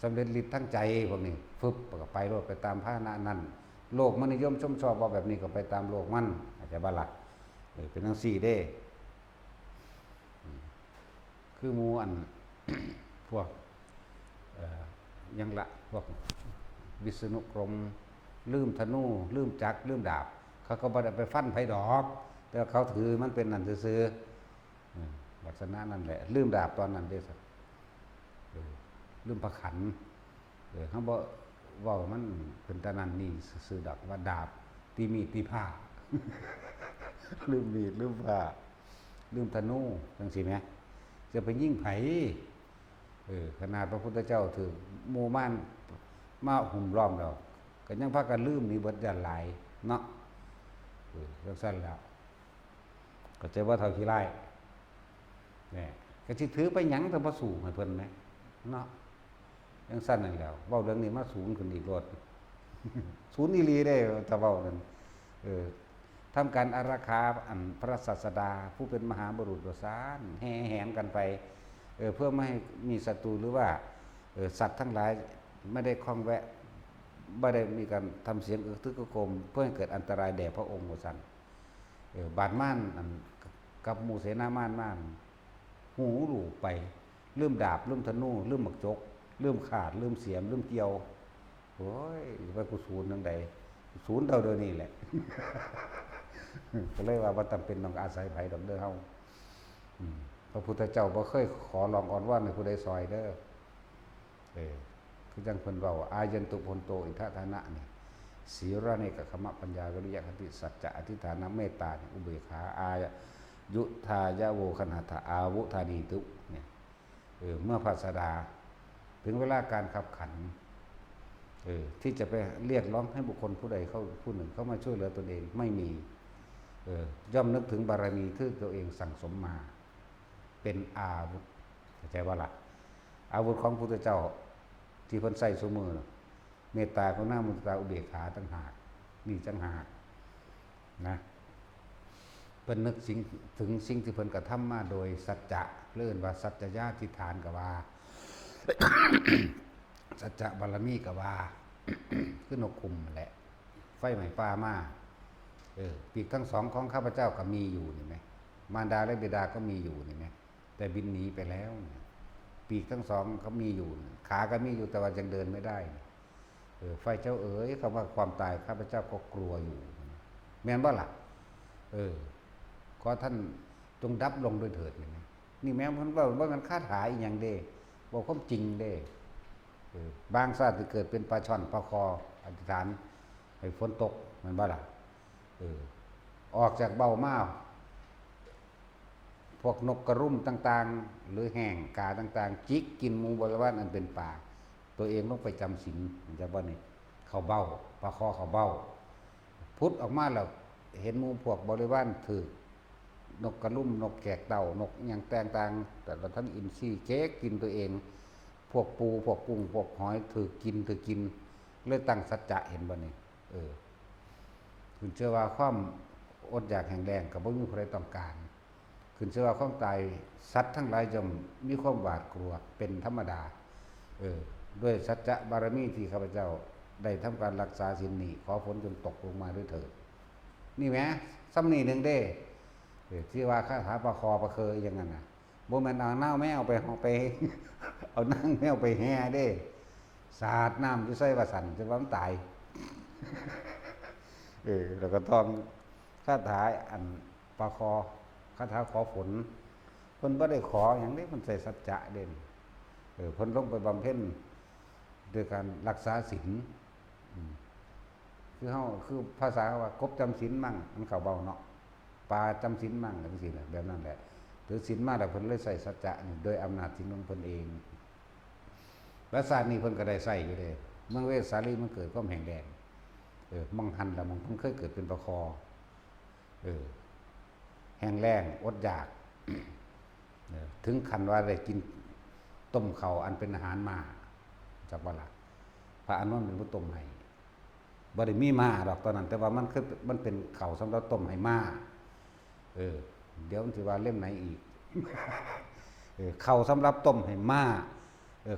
สำเร็จฤทธิ์ทั้งใจพวกนี้ฟึบก็ไปรถไปตามพาหนะนั้นโลกมันนิยมชมชอบว่าแบบนี้ก็ไปตามโลกมันอาจจะบ่ล่ะเป็นจังซี่เด้คือหมู่อัน พวกยังละพวกวิษณุกรมลืมธนูลืมจักรลืมดาบเขาก็บ่ได้ไปฟันไผดอกแต่เขาถือมันเป็นนั่นซื่อๆลักษณะนั่นแหละลืมดาบตอนนั้นเด้สักลืมพระขันเขาบ่เว้ามันเป็นตะนั้นนี่ซื่อๆดอกว่าดาบตีมีดตีผ้า ลืมมีดลืมผ้าลืมธนูจังซี่แหม จะไปยิ่งไผขนาดพระพุทธเจ้าถือหมู่ม่านมาหุ่มล้อมเราก็ยังพากันลืมนี่เบิดหลายเนาะจังซั่นแล้วก็จะว่าเท่าขี้ไร่เนี่ยก็สิถือไปหยังแต่บ่สู้ให้เพิ่นแหมเนาะจังซั่นนั่นแล้วเว้าเรื่องนี้มาสูงขึ้นอีกโลด ศูนย์อีหลีได้ถ้าเว้านั่นทำการอารักขาอันพระศาสดาผู้เป็นมหาบุรุษว่าซ่านแห่แหนกันไปเพื่อไม่ให้มีศัตรูหรือว่าสัตว์ทั้งหลายไม่ได้คล้องแวะไม่ได้มีการทำเสียงอึกทึกกระโกมเพื่อให้เกิดอันตรายแด่พระองค์ว่าซั่นบาดม่านกับหมู่เสนาม่านหูหลูไปลืมดาบลืมธนูลืมหมักจกลืมขาดลืมเสียมลืมเกี่ยวโอ้ยว่ากูศูนย์จังใดศูนย์เท่าเดิมนี่แหละ ก็เลยว่าบ่จำเป็นต้องอาศัยไผดอกเด้อเฮาพระพุทธเจ้าบ่เคยขอร้องอ้อนวอนให้ผู้ใดซอยเด้อคือจังเพิ่นเว้าอายันตุพนโตอิทธานะนี่ศีระเนกขมะปัญญาวิริยะคติสัจจะอธิฐานเมตตาอุเบกขาอายุทายะโวคณหะอาวุธานีตุเนี่ยเมื่อพระสดาถึงเวลาการขับขันที่จะไปเรียกร้องให้บุคคลผู้ใดผู้หนึ่งเข้ามาช่วยเหลือตนเองไม่มีย่อมนึกถึงบารมีที่ตัวเองสั่งสมมาเป็นอาวุธเข้าใจว่าล่ะอาวุธของพระพุทธเจ้าที่เพิ่นใส่ซุมือเมตตากรุณามุทิตาอุเบกขาต่างหากนี่ต่างหากนะเพิ่นนึกถึงสิ่งที่เพิ่นกระทำมาโดยสัจจะเลื่อนว่าสัจจญาธิฐานกว่า สัจจะบารมีกว่า คือนกคุมแหละไฟไหม้ป่ามาปีกทั้งสองของข้าพเจ้าก็มีอยู่นี่ไหมมารดาและบิดาก็มีอยู่นี่ไหมแต่บินหนีไปแล้วปีกทั้งสองเขามีอยู่ขาก็มีอยู่แต่ว่ายังเดินไม่ได้ไฟเจ้าคำว่าความตายข้าพเจ้าก็กลัวอยู่แม่นบ่ล่ะขอท่านจงดับลงด้วยเถิดนี่แม้มันว่ามันคาถาอีกอย่างเด้บอกความจริงเด้บางชาติเกิดเป็นปลาช่อนปลาคออธิษฐานให้ฝนตกแม่นบ่ล่ะออกจากเบ้ามาพวกนกกระรุ่มต่างๆหรือแห่งกาต่างๆจิกกินหมูบริวารอันเป็นป่าตัวเองต้องไปจำศีลจะว่านี่เขาเบ้าปลาคอเขาเบ้าพุทธออกมาแล้วเห็นหมูพวกบริวารถือนกกระรุ่มนกแกกเต่านกอย่างต่างๆแต่ละทั้งอินทรีย์เจ๊กกินตัวเองพวกปูพวกกุ้งพวกหอยถือกินเลยตั้งสัจจะเห็นบ่นี่คุณเชื่อว่าความอดอยากแห่งแรงกับบ่มีใครต้องการคุณเชื่อว่าความตายสัตว์ทั้งหลายจะมีความหวาดกลัวเป็นธรรมดาด้วยสัจจะบารมีที่ข้าพเจ้าได้ทำการรักษาศีลนี้ขอผลจนตกลงมาด้วยเถิดนี่แหมซ้ำนี่หนึ่งเด้ที่ว่าคาถาประคอประเคยอย่างนั้นน่ะบ่แม่นเอาเน่าแม่เอาไป เอานั่งแม่เอาไปแห่เด้สาดน้ำอยู่ใส่ว่าสั่นจนว่ามันตาย แล้วก็ต้องคาถาอันประคอคาถาขอฝนเพิ่นบ่ได้ขออย่างนี้มันใส่สัจจะเด่นเพิ่นลงไปบำเพ็ญด้วยการรักษาศีลคือภาษาว่ากบจำศีลมั่งมันเข้าเบาเนาะปลาจำศีลมั่งจังซี่แหละแบบนั้นแหละถือศีลมาแล้วเพิ่นเลยใส่สัจจะนี่โดยอำนาจศีลของเพิ่นเองและศาสตร์นี้เพิ่นก็ได้ใส่อยู่เด้เมืองเวสสาลีมันเกิดความแห่งแดงมังหันแล้วมันเพิ่งเคยเกิดเป็นประคอแห้งแล้งอดอยากถึงขั้นว่าได้กินต้มข้าวอันเป็นอาหารมาจากว่าล่ะพระอานนท์เป็นผู้ต้มให้บ่ได้มีมาดอกตอนนั้นแต่ว่ามันเป็นข้าวสำหรับต้มให้มาเดี๋ยวมันสิว่าเล่มไหนอีก ข้าวสำหรับต้มให้มา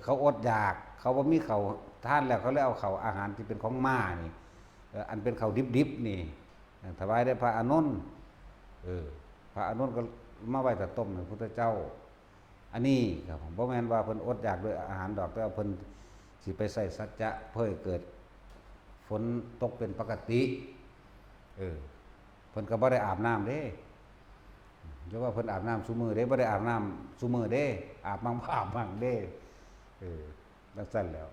เขาอดอยากเขาบ่มีข้าวทานแล้วเขาเลยเอาข้าวอาหารที่เป็นของม้านี่อันเป็นข้าวดิบๆนี่ถวายได้พระอานนท์พระอานนท์ก็มาไว้แต่ต้มให้พระพุทธเจ้าอันนี้ครับผมบ่แม่นว่าเพิ่นอดอยากด้วยอาหารดอกแต่ว่าเพิ่นสิไปใส่สัจจะเพื่อให้เกิดฝนตกเป็นปกติเพิ่นก็บ่ได้อาบน้ำเด้เพราะว่าเพิ่นอาบน้ำซุมื้อเด้บ่ได้อาบน้ำซุมื้อเด้อาบมั่งบ่อาบมั่งเด้จังซั่นแล้ว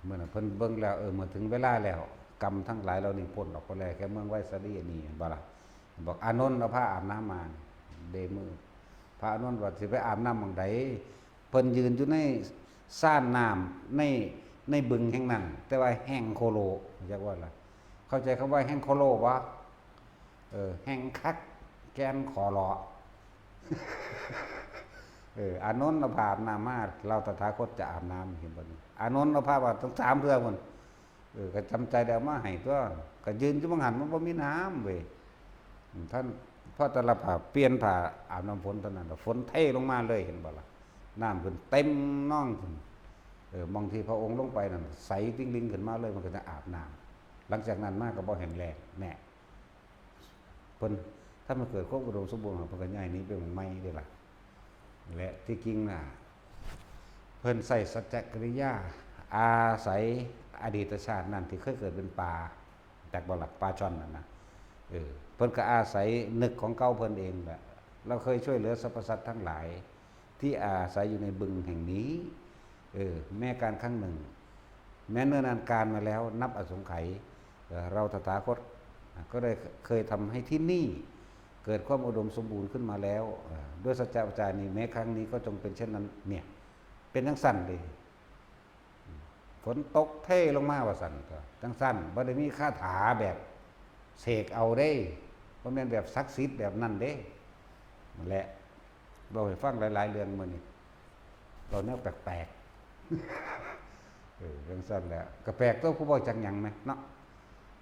เมื่อนั้นเพิ่นเบิ่งแล้วเมื่อถึงเวลาแล้วกรรมทั้งหลายเรานี่พ้นออกไปแล้วแค่เมืองไว้สะดีนี่บ่ล่ะบอกอานนท์เอาผ้าอาบน้ำมาเดมือ พระอานนท์ว่าสิไปอาบน้ำหม่องใดเพิ่นยืนอยู่ในซ่านน้ำในบึงแห่งนั้นแต่ว่าแห้งโคโลเรียกว่าอะไรเข้าใจคำว่าแห้งโคโลบ่แห้งคักแกนขอรออานนท์เราพาอาบน้ำมาเราตถาคตจะอาบน้ำเห็นบ่นี่อานนท์เราพาว่าต้อง3เทื่อพุ่นก็จำใจได้มาให้ตัวก็ยืนอยู่บังหันมันบ่มีน้ำเว้ยท่านพอแต่ละผ้าเปลี่ยนผ้าอาบน้ำฝนเท่านั้นฝนเทลงมาเลยเห็นบ่ล่ะน้ำขึ้นเต็มน่องขึ้นบางทีพระองค์ลงไปนั่นใสติ้งลิงขึ้นมาเลยมันก็จะอาบน้ำหลังจากนั้นมาก็บ่แห้งแล้งแน่เพิ่นถ้ามันเกิดความอุดมสมบูรณ์เพิ่นก็ย้ายหนีไปหม้องใหม่เด้ล่ะและที่จริงน่ะเพิ่นใส่สัจจกิริยาอาศัยอดีตชาตินั้นที่เคยเกิดเป็นป่าจากบ่ล่ะป่าช่อนนั่นนะเพิ่นก็อาศัยนึกของเก่าเพิ่นเองแหละเราเคยช่วยเหลือสรรพสัตว์ทั้งหลายที่อาศัยอยู่ในบึงแห่งนี้แม้การครั้งหนึ่งแม้เนิ่นนานการมาแล้วนับอสงไขยเราตถาคตก็ได้เคยทำให้ที่นี่เกิดความอุดมสมบูรณ์ขึ้นมาแล้วด้วยสัจจะวาจานี้แม้ครั้งนี้ก็จงเป็นเช่นนั้นเนี่ยเป็นทั้งสั้นเลยฝนตกเทลงมาว่าสั่นก็ทั้งสั้นบ่ได้มีคาถาแบบเสกเอาได้บ่แม่นแบบศักดิ์สิทธิ์แบบนั้นเด้นั่นแหละเราให้ฟังหลายๆเรื่องมื้อนี้เราแนวแปลกๆเรื่องสั้นแล้วก็แปลกตัวผู้บ่จักหยังไหมเนาะ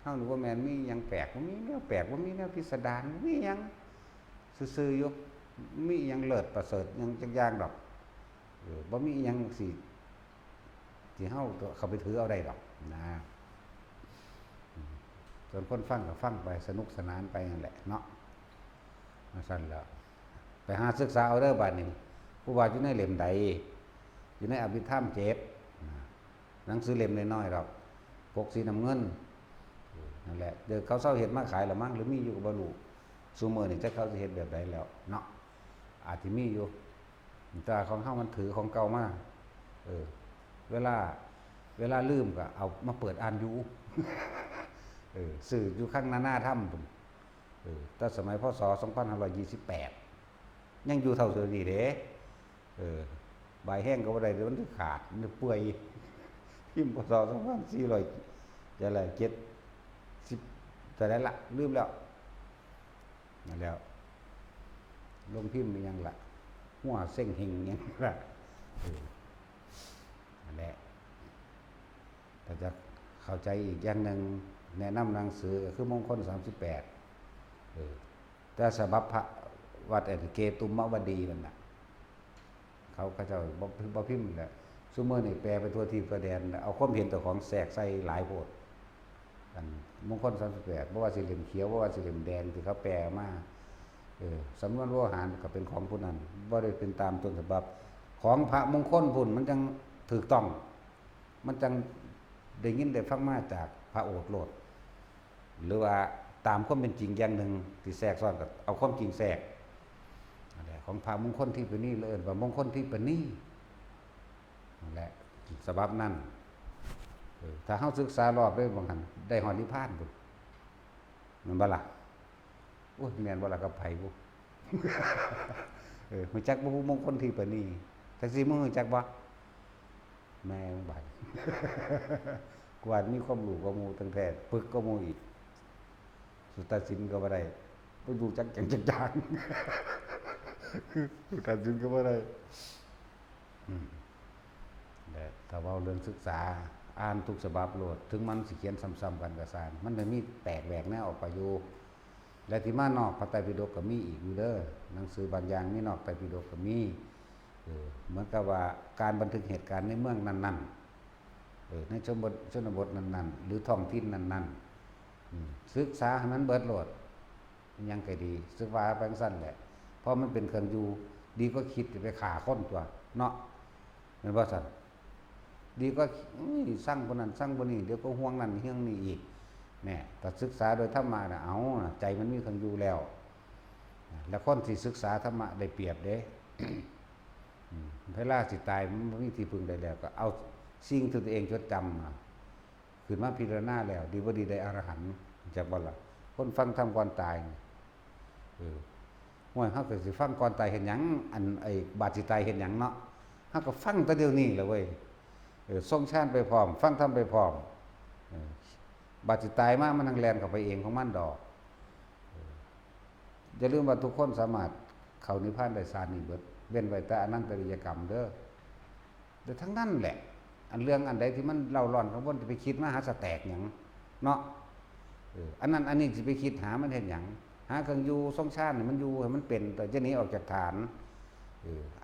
เฮานึกว่าแม่นมีหยังแปลกบ่มีแนวแปลกบ่มีแนวพิสดารบ่มีหยังซื่อๆอยู่มีหยังเลิศประเสริฐหยังจักอย่างดอกบ่มีหยังสิที่เฮาเข้าไปถือเอาได้ดอกนะส่วนคนฟังก็ฟังไปสนุกสนานไปนั่นแหละเนาะมาสั่นแล้วไปหาศึกษาเอาเด้อบัดนี้ผู้ว่าอยู่ในเล่มใดอยู่ในอภิธรรม7หนังสือเล่มน้อยๆดอกปกสีน้ำเงินนั่นแหละเดี๋ยวเขาเซาเฮ็ดมาขายละมั้งหรือมีอยู่ก็บ่รู้ซุมื้อนี้จักเขาสิเฮ็ดแบบใดแล้วเนาะอาจสิมีอยู่แต่ของเฮามันถือของเก่ามาเวลาลืมก็เอามาเปิดอ่านอยู่สื่ออยู่ข้างหน้าถ้ำพุ่นแต่สมัยพศ2528ยังอยู่เท่าเดิมนี่เด้ใบแห้งก็บ่ได้เดี๋ยวมันขาดมันเปื่อยพิมพ์พศ2400จะอะไร70แต่ได้ละลืมแล้วนั่นแล้วลงพิมพ์ยังละหัวเส้งหิงยังละนั่นแหละแต่จะเข้าใจอีกอย่างหนึ่งแนะนำหนังสือคือมงคล38แต่ฉบับพระวัดเกตุมวดีนั่นน่ะเขาเจ้าบ่พิมพ์แหละซุมื้อนี่แปลไปทั่วทิพย์ทั่วแดนเอาความเห็นตัวของแทรกใส่หลายโพดกันมงคล38บ่ว่าสิเล่มเขียวบ่ว่าสิเล่มแดงที่เขาแปลมาสำนวนโวหารก็เป็นของผู้นั้นบ่ได้เป็นตามต้นฉบับของพระมงคลพุ่นมันจังถูกต้องมันจังได้ยินได้ฟังมาจากพระโอษฐ์โลดหรือว่าตามความเป็นจริงอย่างหนึ่งที่แทรกซ้อนกับเอาความจริงแทรกนั่นแหละของพระมงคลที่เป็นนี่เลยว่ามงคลที่เป็นนี่นั่นแหละฉบับนั้นถ้าเฮาศึกษารอบได้บางหันได้ฮอดนิพพานพุ่นมันบ่ล่ะโอ้ยแม่นบ่ล่ะกับไผบ่ฮู้จักบ่มงคลที่เป็นนี่จักสิมึงฮู้จักบ่แม่งบาดกว่ามีความรู้กว่าหมู่ตั้งแต่ปึกก็หมู่อีกสุตสินก็บ่ได้บ่รู้จักจังสุตสินก็บ่ได้แต่ถ้าเว้าเรื่องศึกษาอ่านทุกฉบับโลดถึงมันสิเขียนซ้ำๆกันก็ซ่านมันจะมีแตกแหวกแนวออกไปอยู่และที่มานอกพระไตรปิฎกก็มีอีกอยู่เด้อหนังสือบางอย่างมีนอกไตรปิฎกก็มีเหมือนกับว่าการบันทึกเหตุการณ์ในเมืองนั้นๆในชนบทนั้นๆหรือท้องถิ่นนั้นๆศึกษาให้มันเบิดโลดยังก็ดีศึกษาไปจังซั่นแหละเพราะมันเป็นเครื่องอยู่ดีก็คิดไปฆ่าคนตัวเนาะแม่นบ่ซั่นดีก็สร้างคนนั้นสร้างคนนี้เดี๋ยวก็ห่วงนั่นเรื่องนี้อีกแน่ถ้าศึกษาโดยธรรมะน่ะเอาใจมันมีเครื่องอยู่แล้วแล้วคนที่ศึกษาธรรมะได้เปรียบเด้ เวลาสิตายมันมีที่พึ่งได้แล้วก็เอาสิ่งที่ตัวเองจดจำขึ้นมาพิจารณาแล้วดีบ่ดีได้อรหันต์จักบ่ล่ะคนฟังธรรมก่อนตาย ห้วยเฮาก็สิฟังก่อนตายเฮ็ดหยังอันไอ้บาดสิตายเฮ็ดหยังเนาะเฮาก็ฟังแต่เดี๋ยวนี้แหละเว้ยทรงฌานไปพร้อมฟังธรรมไปพร้อมเออบาดสิตายมามันทังแล่นเข้าไปเองของมันดอกอย่าลืมว่าทุกคนสามารถเข้านิพพานได้ชาตินี้เบิดเว้นไว้แต่อนันตริยกรรมเด้อทั้งนั้นแหละอันเรื่องอันใดที่มันเล่าร้อนข้างบนจะไปคิดมาหาสแตกหยังเนาะอันนั้นอันนี้สิไปคิดหามันเฮ็ดหยังหาเครื่องอยู่ทรงชาตินี่มันอยู่ให้มันเป็นแต่จะหนีออกจากฐาน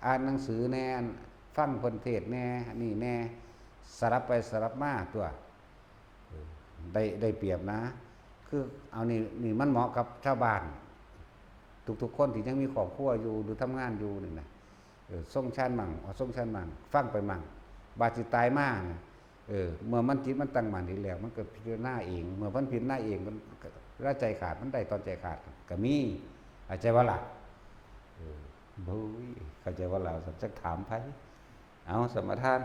อ่านหนังสือแน่ฟังเพิ่นเทศแน่นี่แน่สลับไปสลับมาตัวได้เปรียบนะคือเอานี่มันเหมาะกับชาวบ้านทุกๆคนที่ยังมีครอบครัวอยู่หรือทำงานอยู่นี่นะทรงชาติมั่งทรงชาติมั่งฟังไปมั่งบาดสิตายมากเมื่อมันจิตมันตั้งมั่นอีกแล้วมันก็พิจารณาเองเมื่อมันพิจารณาเองมันละใจขาดมันได้ตอนใจขาดก็มีเข้าใจว่าล่ะบุ้ยเข้าใจว่าล่ะสักถามไผเอาสมทาน